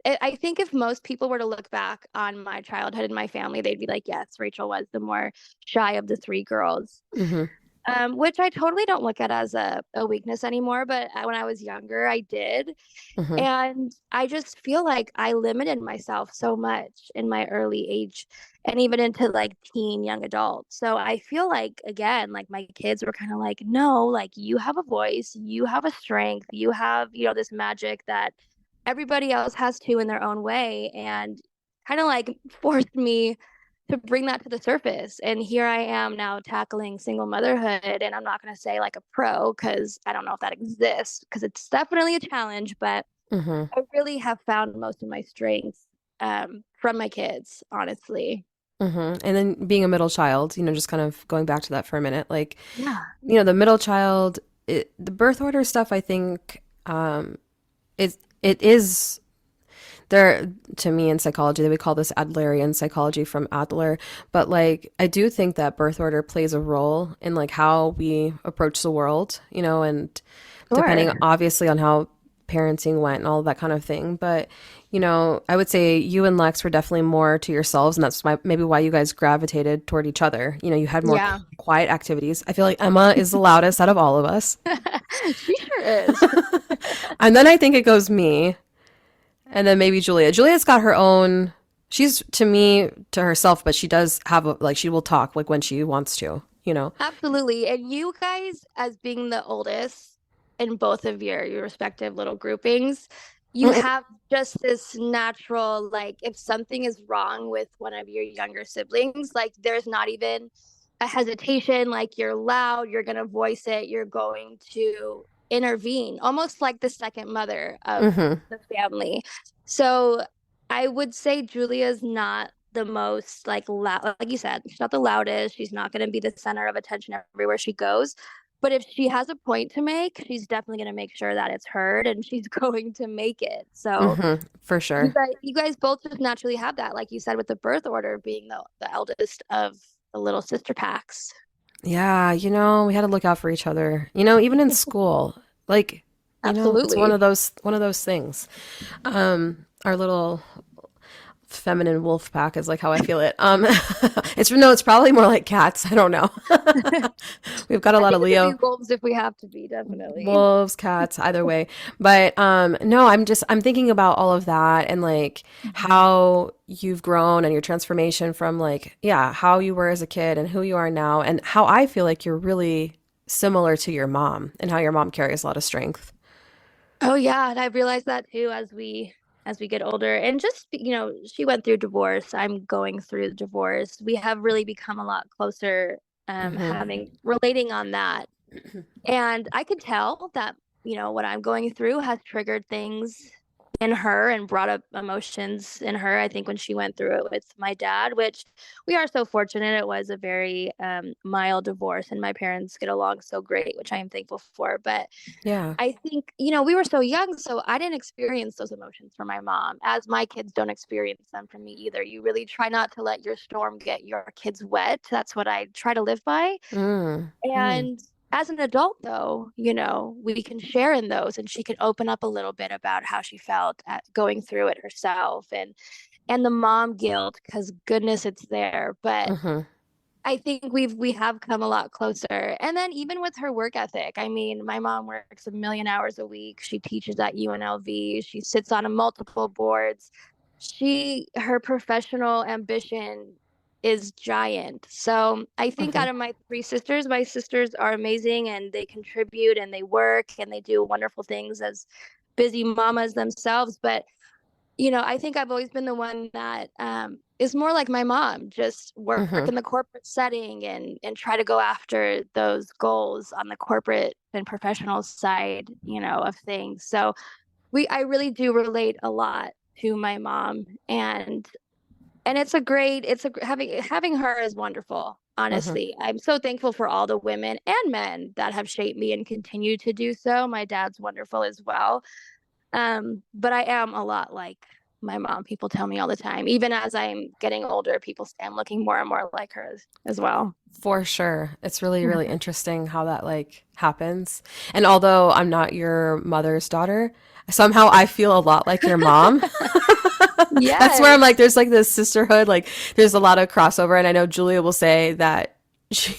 I think if most people were to look back on my childhood and my family, they'd be like, yes, Rachel was the more shy of the 3 girls. Mm-hmm. Which I totally don't look at as a weakness anymore. But when I was younger, I did. Mm-hmm. And I just feel like I limited myself so much in my early age and even into like teen, young adult. So I feel like, again, like my kids were kind of like, no, like you have a voice, you have a strength, you have, this magic that everybody else has too in their own way. And kind of like forced me to bring that to the surface. And here I am now tackling single motherhood. And I'm not going to say like a pro because I don't know if that exists because it's definitely a challenge, but Mm-hmm. I really have found most of my strengths from my kids, honestly. Mm-hmm. And then being a middle child, just kind of going back to that for a minute, like, Yeah. the middle child, the birth order stuff, I think, it is there to me in psychology. They would call this Adlerian psychology from Adler, but like I do think that birth order plays a role in like how we approach the world, and depending Sure. obviously on how parenting went and all that kind of thing. But I would say you and Lex were definitely more to yourselves, and that's maybe why you guys gravitated toward each other. You had more Yeah. quiet activities. I feel like Emma is the loudest out of all of us. She sure is. And then I think it goes me, and then maybe Julia. Julia's got her own. She's to me to herself, but she does have like she will talk like when she wants to. Absolutely. And you guys, as being the oldest in both of your respective little groupings, you Mm-mm. have just this natural, like, if something is wrong with one of your younger siblings, like, there's not even a hesitation. Like, you're loud, you're going to voice it, you're going to intervene, almost like the second mother of Mm-hmm. the family. So I would say Julia's not the most like loud, like you said, she's not the loudest. She's not going to be the center of attention everywhere she goes. But if she has a point to make, she's definitely going to make sure that it's heard and she's going to make it. So For sure. you guys both just naturally have that, like you said, with the birth order being the eldest of the little sister packs. Yeah, we had to look out for each other. Even in school, like, it's Absolutely. one of those things. Our little feminine wolf pack is like how I feel it. It's probably more like cats. I don't know. We've got a I lot of think it could be Leo. wolves if we have to be, definitely. Wolves, cats, either way. But no, I'm thinking about all of that and like Mhm. how you've grown and your transformation from like, yeah, how you were as a kid and who you are now and how I feel like you're really similar to your mom and how your mom carries a lot of strength. Oh yeah, and I've realized that too as we get older. And just, she went through divorce. I'm going through divorce. We have really become a lot closer, Hmm. having relating on that. And I could tell that, what I'm going through has triggered things in her and brought up emotions in her. I think when she went through it with my dad, which we are so fortunate, it was a very mild divorce, and my parents get along so great, which I am thankful for. But Yeah. I think, we were so young, so I didn't experience those emotions from my mom, as my kids don't experience them from me either. You really try not to let your storm get your kids wet. That's what I try to live by. Mm. Mm. And as an adult, though, we can share in those, and she can open up a little bit about how she felt at going through it herself, and the mom guilt, because goodness, it's there. But Hmm. I think we have come a lot closer. And then even with her work ethic, I mean, my mom works a million hours a week. She teaches at UNLV. She sits on multiple boards. Her professional ambition is giant. So I think Hmm. out of my three sisters, my sisters are amazing, and they contribute and they work and they do wonderful things as busy mamas themselves. But I think I've always been the one that is more like my mom, just work Hmm. in the corporate setting and try to go after those goals on the corporate and professional side, of things. So I really do relate a lot to my mom, and having her is wonderful. Hmm. Honestly, I'm so thankful for all the women and men that have shaped me and continue to do so. My dad's wonderful as well. But I am a lot like my mom. People tell me all the time. Even as I'm getting older, people say I'm looking more and more like her as well. For sure. It's really, really interesting how that like happens. And although I'm not your mother's daughter, somehow I feel a lot like your mom. That's where I'm Yes, like, there's like this sisterhood, like there's a lot of crossover. And I know Julia will say that she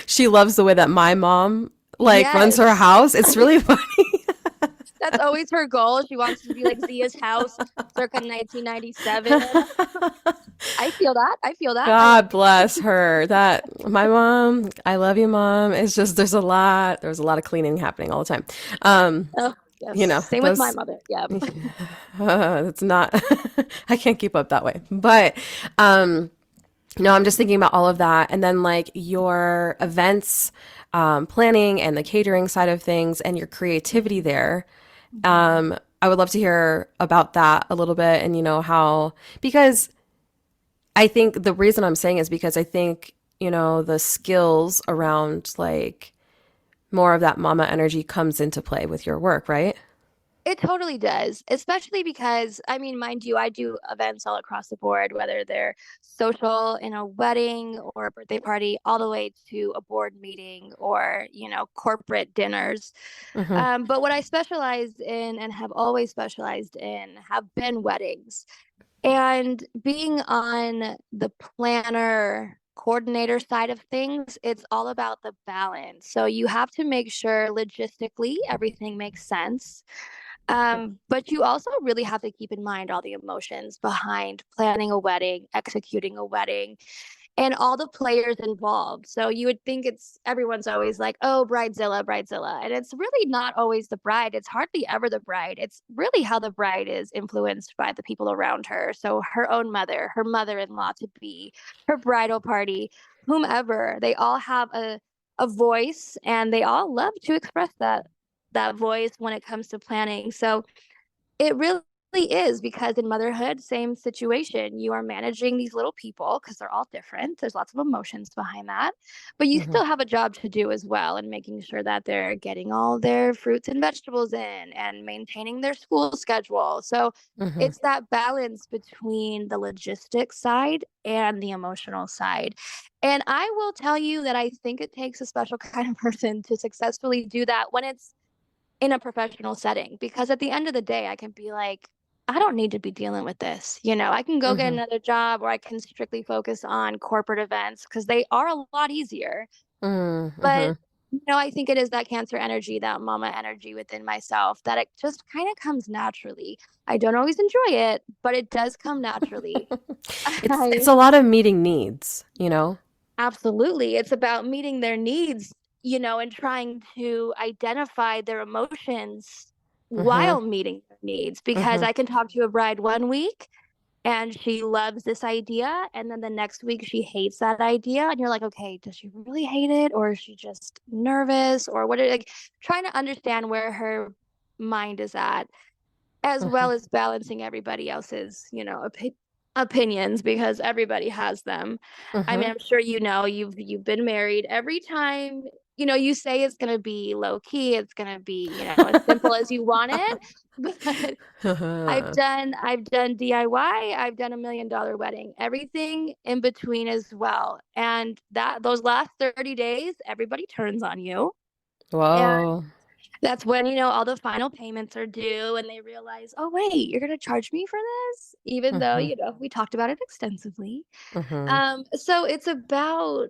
she loves the way that my mom like runs her yes. house. It's really funny. That's always her goal. She wants to be like Zia's house circa 1997. I feel that. I feel that. I God love bless it. her. That my mom, I love you, mom. It's just there's a lot of cleaning happening all the time. Um, Oh, yes. Same with my those mother. Yeah. it's not I can't keep up that way. But um no, I'm just thinking about all of that and then like your events planning and the catering side of things and your creativity there. Mhm. I would love to hear about that a little bit and how because I think the reason I'm saying is because I think, the skills around like more of that mama energy comes into play with your work, right? It totally does, especially because, I mean, mind you, I do events all across the board, whether they're social in a wedding or a birthday party, all the way to a board meeting or, corporate dinners. Mm-hmm. But what I specialize in and have always specialized in have been weddings. And being on the planner coordinator side of things, it's all about the balance. So you have to make sure logistically everything makes sense. But you also really have to keep in mind all the emotions behind planning a wedding, executing a wedding, and all the players involved. So you would think everyone's always like, oh, bridezilla, bridezilla. And it's really not always the bride. It's hardly ever the bride. It's really how the bride is influenced by the people around her. So her own mother, her mother-in-law to be, her bridal party, whomever, they all have a voice, and they all love to express that voice when it comes to planning. So it really is, because in motherhood, same situation. You are managing these little people because they're all different. There's lots of emotions behind that, but you Mhm. still have a job to do as well, and making sure that they're getting all their fruits and vegetables in and maintaining their school schedule. So Mhm. it's that balance between the logistics side and the emotional side. And I will tell you that I think it takes a special kind of person to successfully do that when it's in a professional setting, because at the end of the day I can be like, I don't need to be dealing with this. I can go get Mhm. another job, or I can strictly focus on corporate events because they are a lot easier. But Mhm. I think it is that cancer energy, that mama energy within myself, that it just kind of comes naturally. I don't always enjoy it, but it does come naturally. It's I a lot of meeting needs, you know? Absolutely. It's about meeting their needs, and trying to identify their emotions Mhm. while meeting their needs. Because Mhm. I can talk to a bride one week and she loves this idea, and then the next week she hates that idea. And you're like, okay, does she really hate it? Or is she just nervous? Or what? Like, trying to understand where her mind is at, as well Mhm. as balancing everybody else's, opinions, because everybody has them. I mean, Mhm. I'm sure you've been married. Every time, you say it's going to be low key, it's going to be, as simple as you want it. But I've done DIY, I've done $1 million wedding, everything in between as well. And that those last 30 days, everybody turns on you. And Whoa. that's when, all the final payments are due, and they realize, oh, wait, you're going to charge me for this? Even though, Mhm. we talked about it extensively. Mhm. So it's about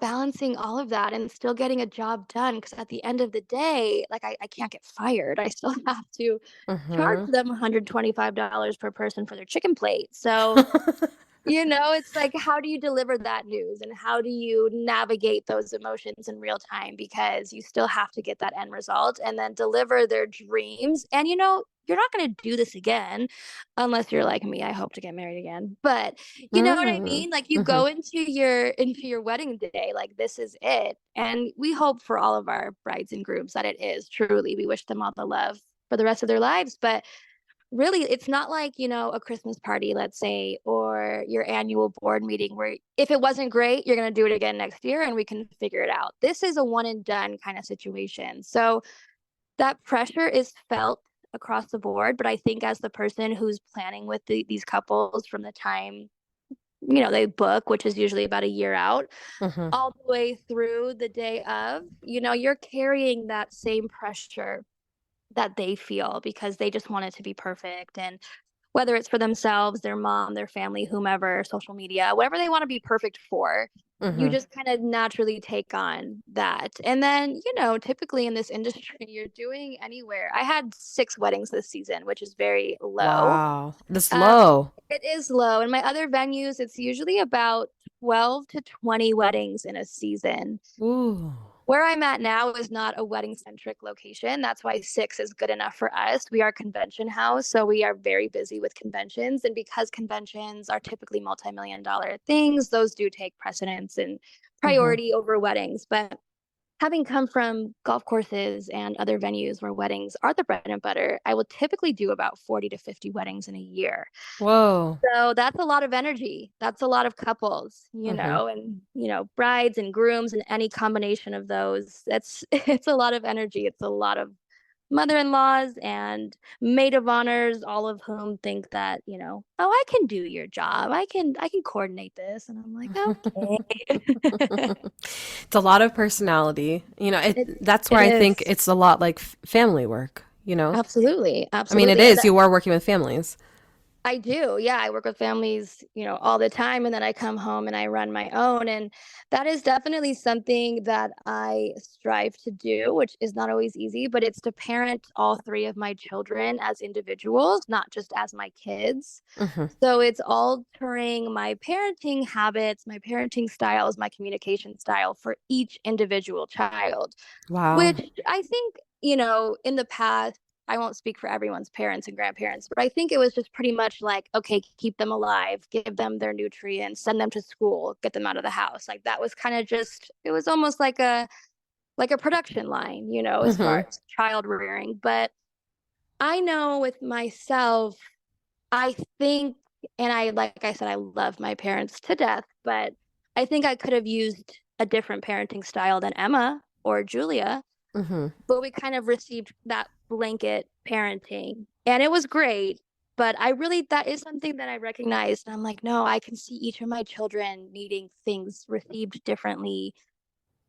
balancing all of that and still getting a job done. Because at the end of the day, like, I can't get fired. I still have to charge Mhm. them $125 per person for their chicken plate. So it's like, how do you deliver that news, and how do you navigate those emotions in real time? Because you still have to get that end result and then deliver their dreams. And you're not going to do this again unless you're like me. I hope to get married again. But you know what I Mm. mean? Like, you Mhm. go into your wedding day, like, this is it. And we hope for all of our brides and grooms that it is truly. We wish them all the love for the rest of their lives. But really, it's not like, a Christmas party, let's say, or your annual board meeting, where if it wasn't great, you're going to do it again next year and we can figure it out. This is a one and done kind of situation. So that pressure is felt across the board. But I think, as the person who's planning with these couples from the time, they book, which is usually about a year out, Mhm. all the way through the day of, you're carrying that same pressure that they feel, because they just want it to be perfect. And whether it's for themselves, their mom, their family, whomever, social media, whatever they want to be perfect for, you Mhm. just kind of naturally take on that. And then, typically in this industry, you're doing anywhere. I had 6 weddings this season, which is very low. Wow. This Um, low. it is low. In my other venues, it's usually about 12 to 20 weddings in a season. Ooh. Where I'm at now is not a wedding centric location. That's why 6 is good enough for us. We are a convention house, so we are very busy with conventions. And because conventions are typically multi-million-dollar things, those do take precedence and Mhm. priority over weddings. But having come from golf courses and other venues where weddings are the bread and butter, I will typically do about 40 to 50 weddings in a year. Whoa. So that's a lot of energy. That's a lot of couples, Mhm. and brides and grooms, and any combination of those. That's It's a lot of energy. It's a lot of mother-in-laws and maid of honors, all of whom think that, oh, I can do your job. I can coordinate this. And I'm like, okay. It's a lot of personality. It That's where it I think is. it's a lot like family work. Absolutely. I mean, it Absolutely. And is. You are working with families. I do. Yeah, I work with families, all the time, and then I come home and I run my own. And that is definitely something that I strive to do, which is not always easy, but it's to parent all 3 of my children as individuals, not just as my kids. Mhm. So it's altering my parenting habits, my parenting styles, my communication style for each individual child, Wow. which I think, in the past, I won't speak for everyone's parents and grandparents, but I think it was just pretty much like, okay, keep them alive, give them their nutrients, send them to school, get them out of the house. Like, that was kind of just, it was almost like a production line, as far Mhm. as child rearing. But I know with myself, I think, and like I said, I love my parents to death, but I think I could have used a different parenting style than Emma or Julia, Mm-hmm. but we kind of received that blanket parenting and it was great. But that is something that I recognized. And I'm like, no, I can see each of my children needing things received differently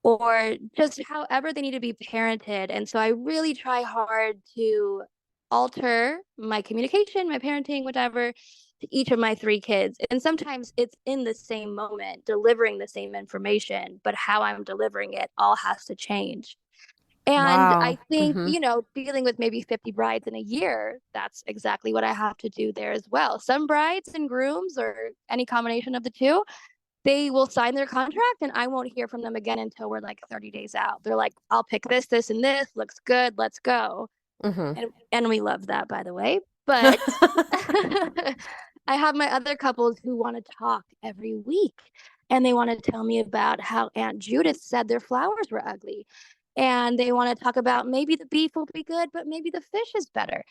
or just however they need to be parented. And so I really try hard to alter my communication, my parenting, whatever, to each of my three kids. And sometimes it's in the same moment, delivering the same information, but how I'm delivering it all has to change. And Wow. I think, Mm-hmm. dealing with maybe 50 brides in a year, that's exactly what I have to do there as well. Some brides and grooms, or any combination of the two, they will sign their contract and I won't hear from them again until we're like 30 days out. They're like, I'll pick this, and this looks good. Let's go. Mm-hmm. And we love that, by the way. But I have my other couples who want to talk every week and they want to tell me about how Aunt Judith said their flowers were ugly. And they want to talk about maybe the beef will be good, but maybe the fish is better.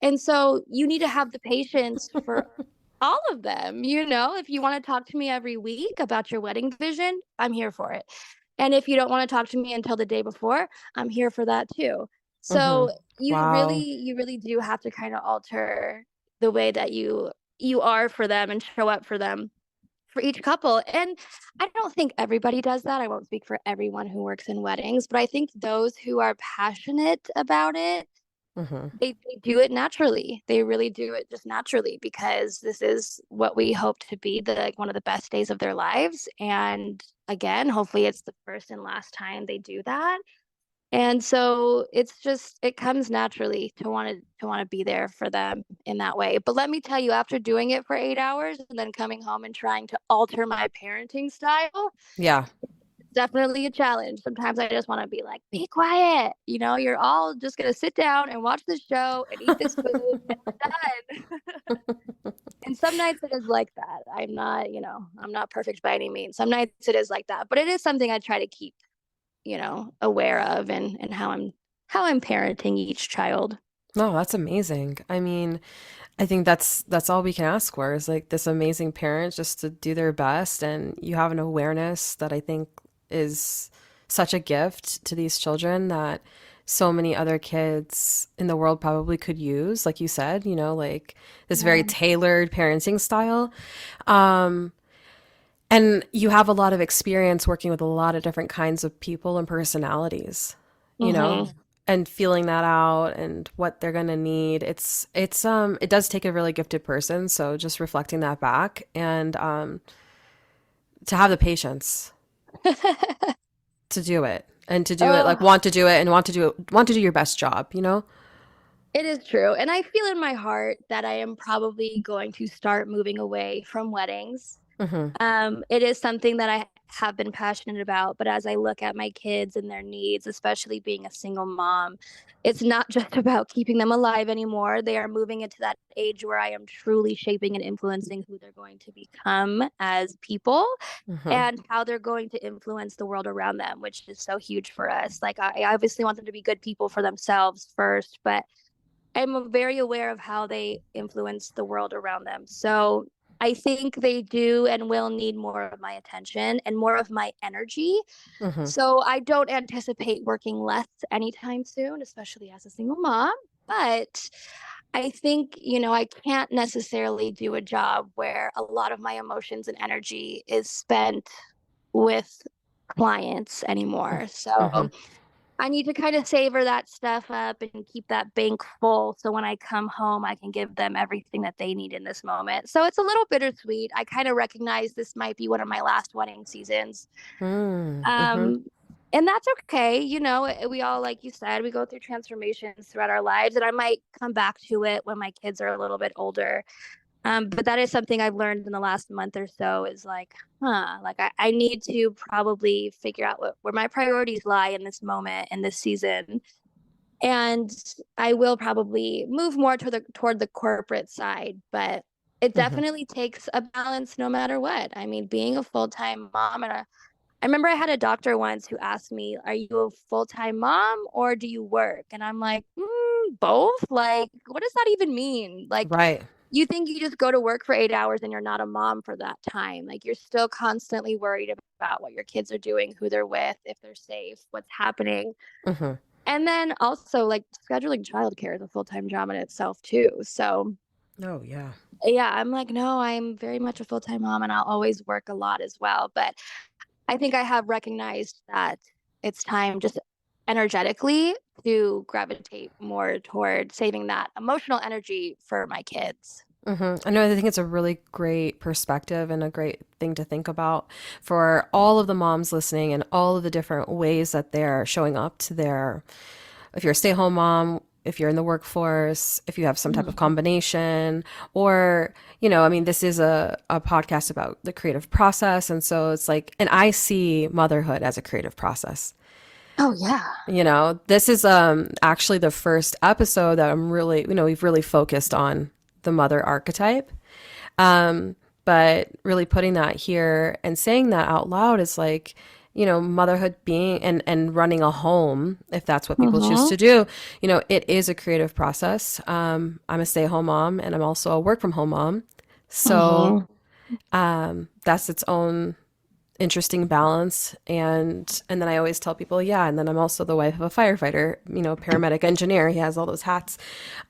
And so you need to have the patience for all of them. If you want to talk to me every week about your wedding vision, I'm here for it. And if you don't want to talk to me until the day before, I'm here for that too. Mm-hmm. So Wow. you really do have to kind of alter the way that you are for them and show up for them for each couple. And I don't think everybody does that. I won't speak for everyone who works in weddings, but I think those who are passionate about it, Mm-hmm. they do it naturally. They really do it just naturally because this is what we hope to be like one of the best days of their lives. And again, hopefully it's the first and last time they do that. And so it comes naturally to want to be there for them in that way. But let me tell you, after doing it for 8 hours and then coming home and trying to alter my parenting style, Yeah. definitely a challenge. Sometimes I just want to be like, be quiet. You're all just going to sit down and watch this show and eat this food and we're done. And some nights it is like that. I'm not perfect by any means. Some nights it is like that, but it is something I try to keep, aware of and how I'm parenting each child. No, that's amazing. I mean, I think that's all we can ask for is like this amazing parent just to do their best, and you have an awareness that I think is such a gift to these children that so many other kids in the world probably could use, like you said, like this very Yeah. tailored parenting style. Um, and you have a lot of experience working with a lot of different kinds of people and personalities, you know, Mm-hmm. and feeling that out and what they're going to need. It does take a really gifted person. So just reflecting that back and to have the patience to do it and to do it like Oh, want to do it and want to do your best job, you know? it is true. And I feel in my heart that I am probably going to start moving away from weddings. Mm-hmm. It is something that I have been passionate about, but as I look at my kids and their needs, especially being a single mom, it's not just about keeping them alive anymore. They are moving into that age where I am truly shaping and influencing who they're going to become as people Mm-hmm. and how they're going to influence the world around them, which is so huge for us. Like, I obviously want them to be good people for themselves first, but I'm very aware of how they influence the world around them. So I think they do and will need more of my attention and more of my energy. Mm-hmm. So I don't anticipate working less anytime soon, especially as a single mom. But I think, I can't necessarily do a job where a lot of my emotions and energy is spent with clients anymore. Mm-hmm. So I need to kind of savor that stuff up and keep that bank full so when I come home, I can give them everything that they need in this moment. So it's a little bittersweet. I kind of recognize this might be one of my last wedding seasons. Mm-hmm. Um, and that's okay. We all, like you said, we go through transformations throughout our lives, and I might come back to it when my kids are a little bit older. But that is something I've learned in the last month or so is like, like I need to probably figure out where my priorities lie in this moment, in this season. And I will probably move more toward the corporate side, but it Mm-hmm. definitely takes a balance no matter what. I mean, being a full-time mom I remember I had a doctor once who asked me, "Are you a full-time mom or do you work?" And I'm like, both? Like, what does that even mean? Like, Right. you think you just go to work for 8 hours and you're not a mom for that time. Like, you're still constantly worried about what your kids are doing, who they're with, if they're safe, what's happening. Hmm. And then also, like, scheduling childcare is a full-time job in itself, too. So, Oh, yeah. yeah, I'm like, no, I'm very much a full-time mom and I'll always work a lot as well. But I think I have recognized that it's time just energetically to gravitate more toward saving that emotional energy for my kids. I know. I think it's a really great perspective and a great thing to think about for all of the moms listening and all of the different ways that they're showing up to their, if you're a stay-at-home mom, if you're in the workforce, if you have some type of Mhm. combination, or, I mean, this is a podcast about the creative process. And so it's like, and I see motherhood as a creative process. Oh, yeah. This is actually the first episode that I'm really, we've really focused on the mother archetype. But really putting that here and saying that out loud is like, motherhood being and running a home, if that's what people choose Mm-hmm. to do, it is a creative process. I'm a stay-at-home mom and I'm also a work from home mom. So Mm-hmm. that's its own interesting balance. And then I always tell people, yeah, and then I'm also the wife of a firefighter, paramedic engineer. He has all those hats.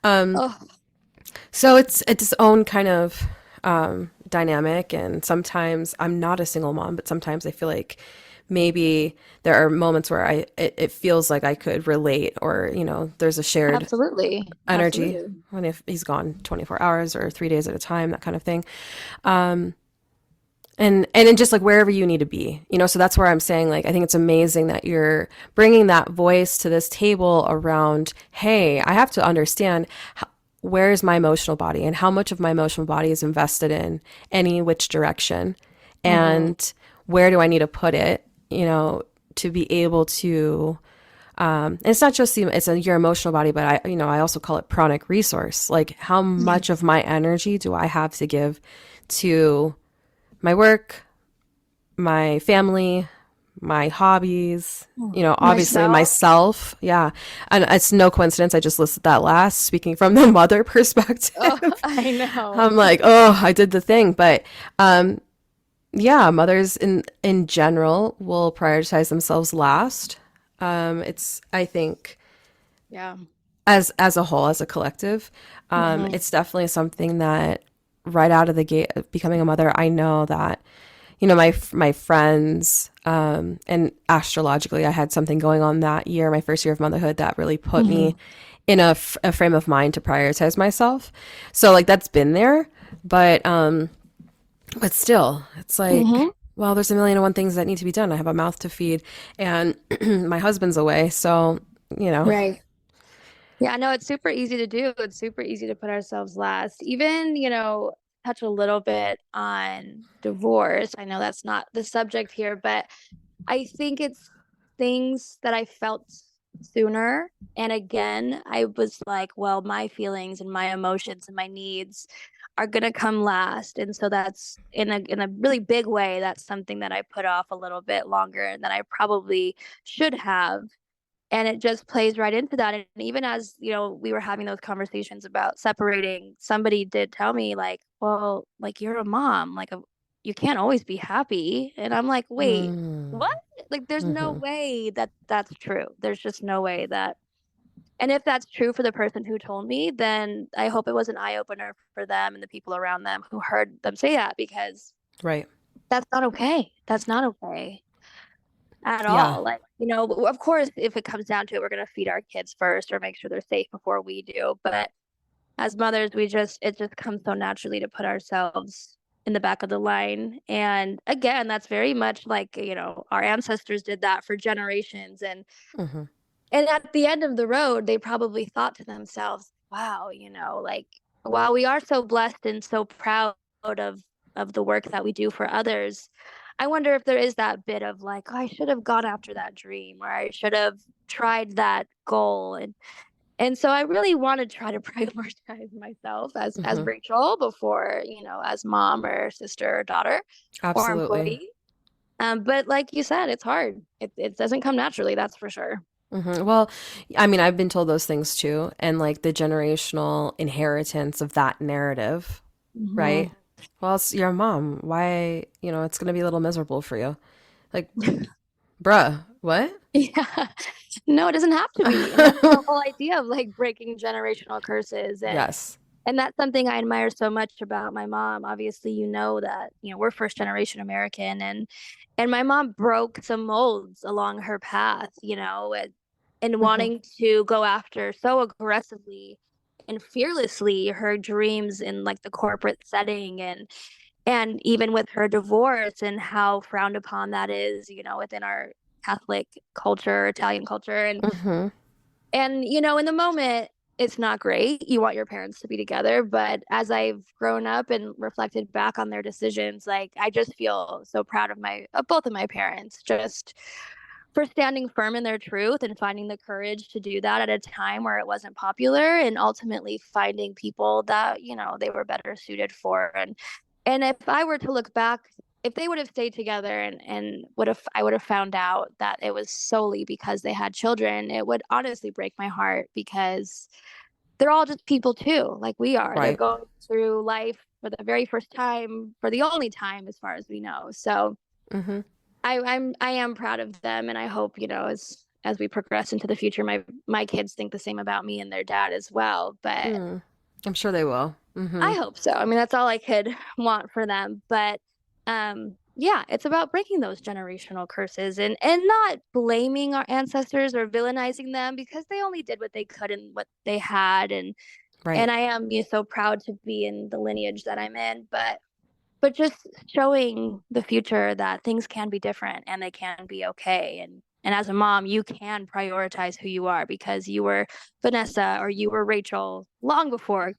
Oh, So it's its own kind of dynamic. And sometimes I'm not a single mom, but sometimes I feel like maybe there are moments where it feels like I could relate, or there's a shared absolutely. energy Absolutely. when if he's gone 24 hours or 3 days at a time, that kind of thing. And then just like wherever you need to be, so that's where I'm saying, like, I think it's amazing that you're bringing that voice to this table around, hey, I have to understand where is my emotional body and how much of my emotional body is invested in any which direction, Mm-hmm. and where do I need to put it, to be able to, and it's not just your emotional body, but I also call it pranic resource. Like, how much of my energy do I have to give to my work, my family, my hobbies, obviously Myself. myself. Yeah. And it's no coincidence I just listed that last, speaking from the mother Oh, perspective. I know. I'm like, oh, I did the thing. But yeah, mothers in general will prioritize themselves last. It's, I think, Yeah. as a whole, as a collective, Mm-hmm. it's definitely something that right out of the gate of becoming a mother, I know that my friends, and astrologically, I had something going on that year, my first year of motherhood, that really put me Mm-hmm. in a frame of mind to prioritize myself. So like that's been there, but still, it's like, Mm-hmm. well, there's a million and one things that need to be done. I have a mouth to feed, and my husband's away, so you know. Right. Yeah, no, it's super easy to do. It's super easy to put ourselves last. Even, touch a little bit on divorce. I know that's not the subject here, but I think it's things that I felt sooner. And again, I was like, well, my feelings and my emotions and my needs are gonna come last. And so that's in a really big way, that's something that I put off a little bit longer than I probably should have. And it just plays right into that. And even as we were having those conversations about separating, somebody did tell me, like, well, like, you're a mom, like, you can't always be happy. And I'm like, wait, Mm, what? Like, there's no hmm. way that that's true. There's just no way that. And if that's true for the person who told me, then I hope it was an eye opener for them and the people around them who heard them say that, because Right. that's not okay. That's not okay at Yeah. all. Like, of course, if it comes down to it, we're going to feed our kids first or make sure they're safe before we do. But as mothers, it just comes so naturally to put ourselves in the back of the line. And again, that's very much like, our ancestors did that for generations. Hmm. And at the end of the road, they probably thought to themselves, wow, like, while we are so blessed and so proud of the work that we do for others, I wonder if there is that bit of like, oh, I should have gone after that dream, or I should have tried that goal. And so I really want to try to prioritize myself as Hmm. Rachael before, as mom or sister or daughter or Absolutely. employee. But like you said, it's hard. It doesn't come naturally, that's for sure. Well, I mean, I've been told those things too, and like the generational inheritance of that narrative, right? Hmm. Well, it's your mom. Why, it's going to be a little miserable for you. Like, bruh, what? Yeah. No, it doesn't have to be. And that's the whole idea of like breaking generational curses. Yes. And that's something I admire so much about my mom. Obviously, you know that, we're first generation American, and my mom broke some molds along her path, and Hmm. wanting to go after so aggressively and fearlessly her dreams in like the corporate setting, and even with her divorce and how frowned upon that is, within our Catholic culture, Italian culture. Hmm. And in the moment, it's not great. You want your parents to be together, but as I've grown up and reflected back on their decisions, like I just feel so proud of my of both of my parents, just for standing firm in their truth and finding the courage to do that at a time where it wasn't popular, and ultimately finding people that they were better suited for. And if I were to look back, if they would have stayed together and would have found out that it was solely because they had children, it would honestly break my heart, because they're all just people too, like we are. They're Right. going through life for the very first time, for the only time as far as we know. So Hmm. I am proud of them, and I hope, as we progress into the future, my kids think the same about me and their dad as well. But Mm. I'm sure they will. Hmm. I hope so. I mean, that's all I could want for them. But yeah, it's about breaking those generational curses, and not blaming our ancestors or villainizing them, because they only did what they could and what they had. And Right. I am, so proud to be in the lineage that I'm in, but just showing the future that things can be different and they can be okay. And as a mom, you can prioritize who you are, because you were Vanessa or you were Rachel long before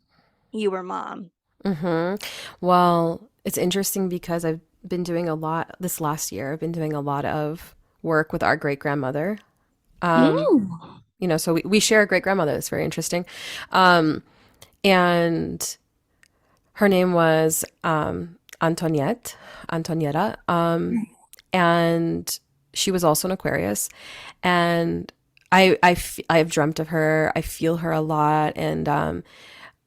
you were mom. Hmm. Well, it's interesting because I've been doing a lot this last year. I've been doing a lot of work with our great grandmother. Um, Mm. so we share a great grandmother. It's very interesting. Um, and her name was Antonietta. And she was also an Aquarius. And I've dreamt of her. I feel her a lot. And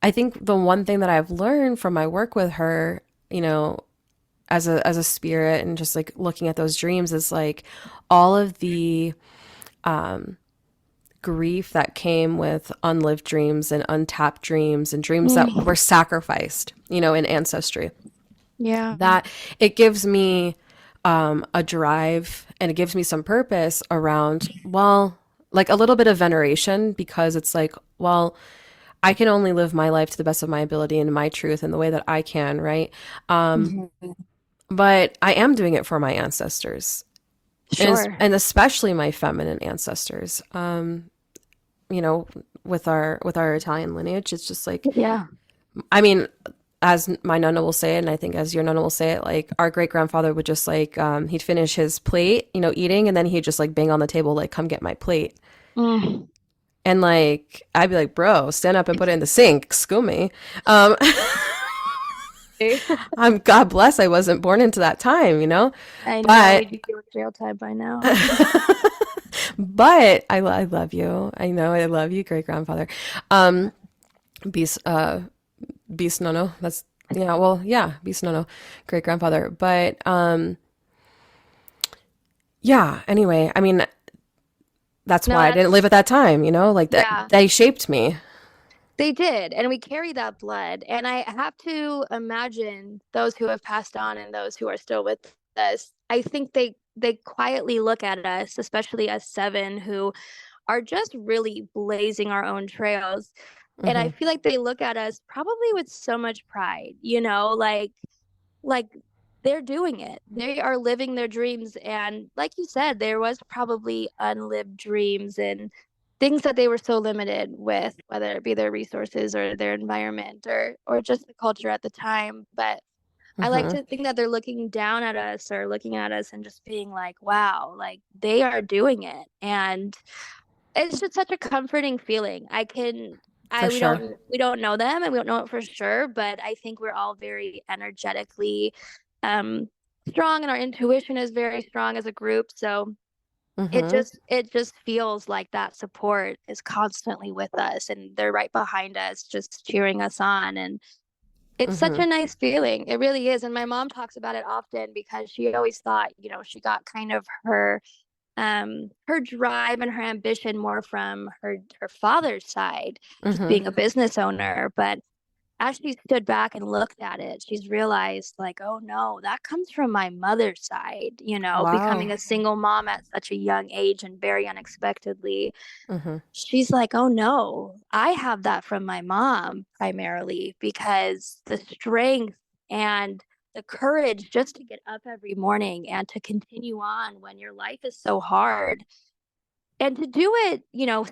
I think the one thing that I've learned from my work with her, as a spirit and just like looking at those dreams is like all of the grief that came with unlived dreams and untapped dreams and dreams that were Mm. sacrificed, in ancestry. Yeah. That it gives me a drive and it gives me some purpose around, well, like a little bit of veneration because it's like, well, I can only live my life to the best of my ability and my truth in the way that I can, right? Mhm. But I am doing it for my ancestors Sure. and especially my feminine ancestors. You know, with our Italian lineage, it's just like, Yeah. I mean, as my nonna will say it, and I think as your nonna will say it, like our great grandfather would just like he'd finish his plate, eating, and then he'd just like bang on the table, like, come get my plate. Mm. And like I'd be like, bro, stand up and put it in the sink, excuse me. Um, I'm God bless I wasn't born into that time, I know but we'd be doing jail time by now. but I love you. I know I love you, great grandfather. Um, beast beast nono. That's yeah. Well, yeah, beast nono, great grandfather. But yeah. Anyway, I mean, that's No, why I didn't live at that's that time. Like that yeah. they shaped me. They did, and we carry that blood. And I have to imagine those who have passed on and those who are still with us. I think they quietly look at us, especially us seven who are just really blazing our own trails. And I Hmm. feel like they look at us probably with so much pride, like they're doing it. They are living their dreams. And like you said, there was probably unlived dreams and things that they were so limited with, whether it be their resources or their environment or just the culture at the time. But I like Hmm. to think that they're looking down at us or looking at us and just being like, wow, like they are doing it. And it's just such a comforting feeling. For sure. We don't know them and we don't know it for sure, but I think we're all very energetically um strong, and our intuition is very strong as a group. So Mm-hmm. It just feels like that support is constantly with us and they're right behind us, just cheering us on. And it's such Mm-hmm. a nice feeling. It really is. And my mom talks about it often because she always thought, she got kind of her drive and her ambition more from her father's side, just Mm-hmm. being a business owner. But as she stood back and looked at it, she's realized, like, oh no, that comes from my mother's side, becoming Wow. a single mom at such a young age and very unexpectedly. Mm-hmm. She's like, oh no, I have that from my mom primarily because the strength and the courage just to get up every morning and to continue on when your life is so hard and to do it,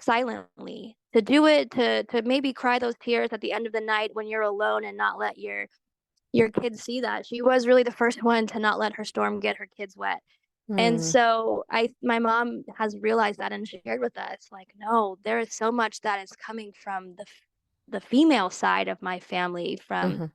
silently, to do it, to maybe cry those tears at the end of the night when you're alone and not let your kids see that. She was really the first one to not let her storm get her kids wet. And Mm-hmm. so my mom has realized that and shared with us, like, no, there is so much that is coming from the female side of my family, from,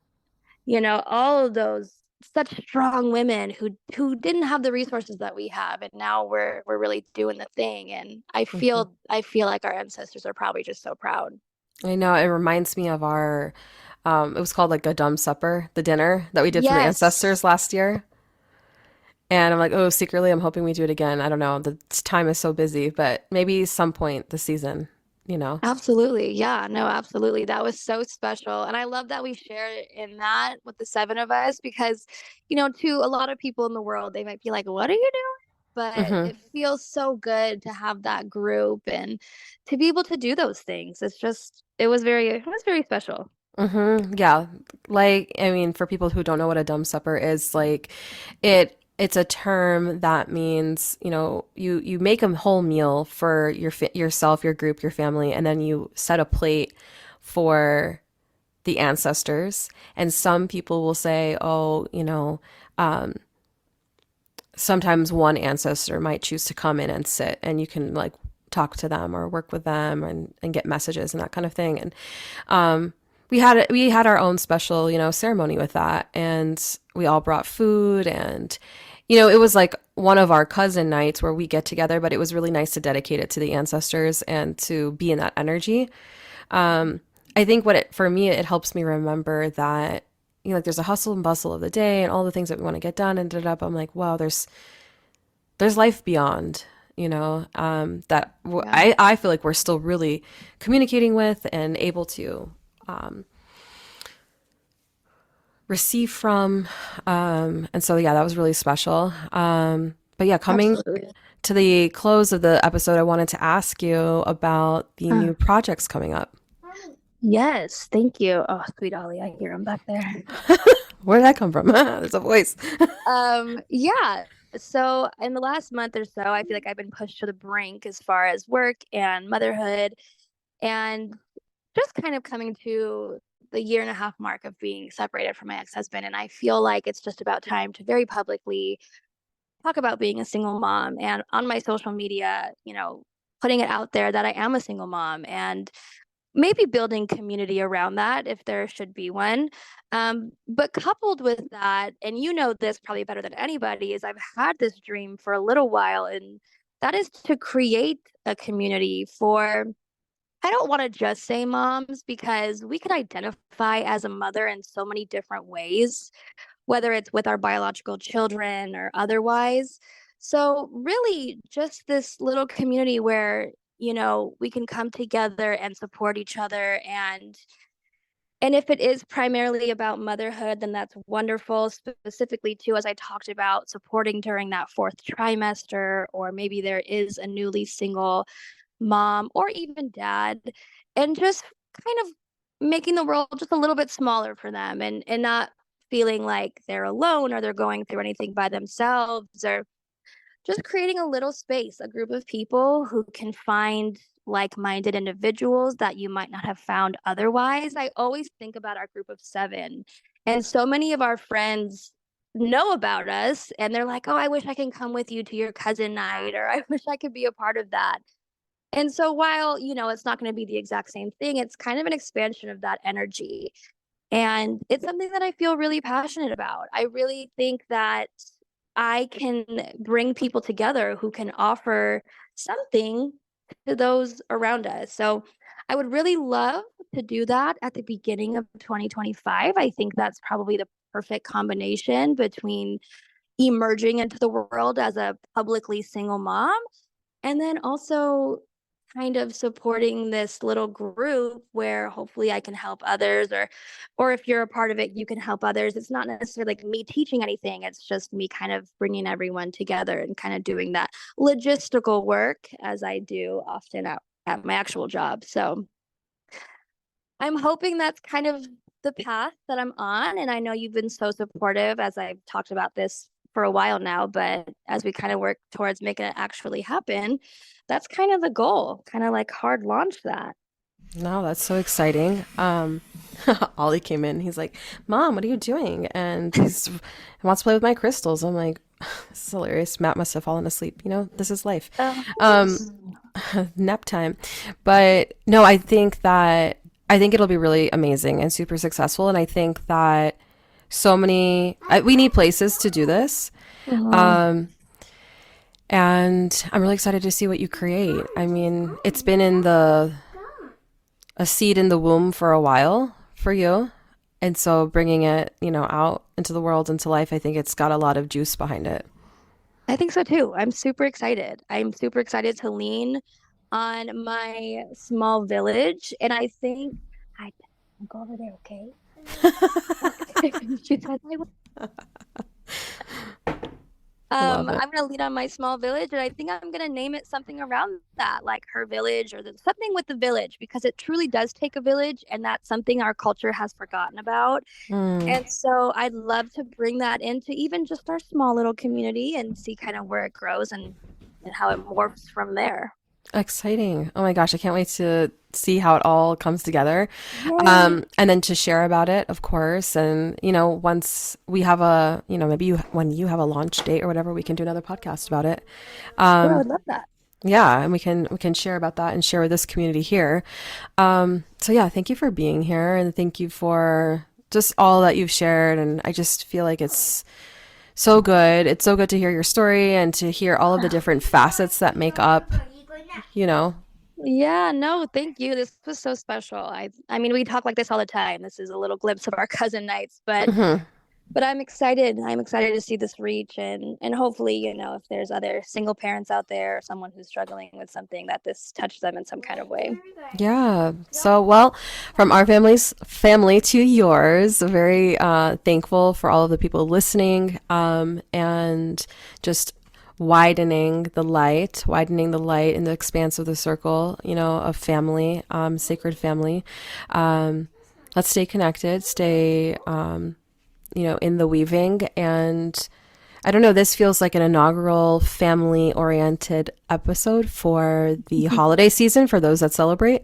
Mm-hmm. all of those such strong women who didn't have the resources that we have, and now we're really doing the thing. And Mm-hmm. I feel like our ancestors are probably just so proud. I know it reminds me of our it was called like a dumb supper, the dinner that we did for the Yes. ancestors last year. And I'm like, oh, secretly, I'm hoping we do it again. I don't know. The time is so busy, but maybe some point this season, you know? Absolutely. Yeah, no, absolutely. That was so special. And I love that we shared in that with the seven of us because, to a lot of people in the world, they might be like, what are you doing? But Mm-hmm. it feels so good to have that group and to be able to do those things. It was very special. Mm-hmm. Yeah. Like, I mean, for people who don't know what a dumb supper is, like it's a term that means, you make a whole meal for yourself, your group, your family, and then you set a plate for the ancestors. And some people will say, oh, um, sometimes one ancestor might choose to come in and sit, and you can like talk to them or work with them and get messages and that kind of thing. And we had our own special, ceremony with that, and we all brought food, and it was like one of our cousin nights where we get together, but it was really nice to dedicate it to the ancestors and to be in that energy. I think for me, it helps me remember that, like there's a hustle and bustle of the day and all the things that we want to get done and I'm like, wow, there's life beyond, that Yeah. I feel like we're still really communicating with and able to receive from. And so, yeah, that was really special. But yeah, coming Absolutely. to the close of the episode, I wanted to ask you about the Uh, new projects coming up. yes, thank you. Oh, sweet Ollie, I hear him back there. Where did that come from? There's a voice. Yeah. So in the last month or so, I feel like I've been pushed to the brink as far as work and motherhood and just kind of coming to the year and a half mark of being separated from my ex-husband. And I feel like it's just about time to very publicly talk about being a single mom and on my social media, putting it out there that I am a single mom and maybe building community around that if there should be one. But coupled with that, and you know this probably better than anybody, is I've had this dream for a little while, and that is to create a community for. I don't want to just say moms because we could identify as a mother in so many different ways, whether it's with our biological children or otherwise. So, really, just this little community where, we can come together and support each other. And if it is primarily about motherhood, then that's wonderful. Specifically, too, as I talked about, supporting during that fourth trimester, or maybe there is a newly single mom or even dad, and just kind of making the world just a little bit smaller for them and not feeling like they're alone or they're going through anything by themselves, or just creating a little space, a group of people who can find like-minded individuals that you might not have found otherwise. I always think about our group of seven, and so many of our friends know about us and they're like, oh, I wish I can come with you to your cousin night, or I wish I could be a part of that. And so while, it's not going to be the exact same thing, it's kind of an expansion of that energy. And it's something that I feel really passionate about. I really think that I can bring people together who can offer something to those around us. So I would really love to do that at the beginning of 2025. I think that's probably the perfect combination between emerging into the world as a publicly single mom and then also kind of supporting this little group where hopefully I can help others or if you're a part of it you can help others. It's not necessarily like me teaching anything, it's just me kind of bringing everyone together and kind of doing that logistical work as I do often at my actual job. So I'm hoping that's kind of the path that I'm on. And I know you've been so supportive as I've talked about this for a while now, but as we kind of work towards making it actually happen, that's kind of the goal, kind of like hard launch that. No, that's so exciting. Ollie came in. He's like, "Mom, what are you doing?" And he wants to play with my crystals. I'm like, "This is hilarious." Matt must have fallen asleep. This is life. Um, Nap time. But no, I think it'll be really amazing and super successful. And I think that we need places to do this. Mhm. Um, and I'm really excited to see what you create. I mean, it's been a seed in the womb for a while for you. And so bringing it, out into the world, into life, I think it's got a lot of juice behind it. I think so too. I'm super excited. I'm super excited to lean on my small village. And I think I I'll go over there, okay? She said I Love it. I'm gonna lead on my small village, and I think I'm gonna name it something around that, like her village or something with the village, because it truly does take a village, and that's something our culture has forgotten about. Mm, And so I'd love to bring that into even just our small little community and see kind of where it grows and how it morphs from there. exciting. Oh my gosh, I can't wait to see how it all comes together. Yay. And then to share about it, of course. And, once we have maybe when you have a launch date or whatever, we can do another podcast about it. Sure, I Um, would love that. yeah, and we can share about that and share with this community here. So yeah, thank you for being here and thank you for just all that you've shared. And I just feel like it's so good. It's so good to hear your story and to hear all of the different facets that make up, you know. Yeah, no, thank you. This was so special. I mean, we talk like this all the time. This is a little glimpse of our cousin nights, Mhm. but I'm excited. I'm excited to see this reach and hopefully, if there's other single parents out there or someone who's struggling with something that this touches them in some kind of way. Yeah. So, well, from our family to yours, very thankful for all of the people listening, and just widening the light in the expanse of the circle, of family, sacred family. Um, let's stay connected, stay, in the weaving. And I don't know, this feels like an inaugural family oriented episode for the holiday season for those that celebrate.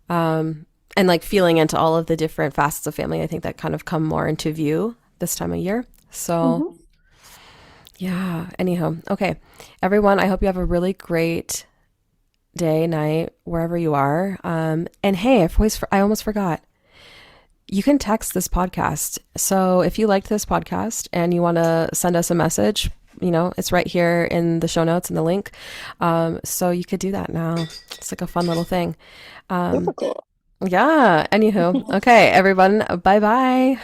And like feeling into all of the different facets of family, I think that kind of come more into view this time of year. So, Mhm. yeah, anyhow, okay. Everyone, I hope you have a really great day, night, wherever you are. And hey, I almost forgot. You can text this podcast. So if you liked this podcast and you want to send us a message, it's right here in the show notes and the link. So you could do that now. It's like a fun little thing. Super Um, cool. yeah, anywho. Okay, everyone, bye bye.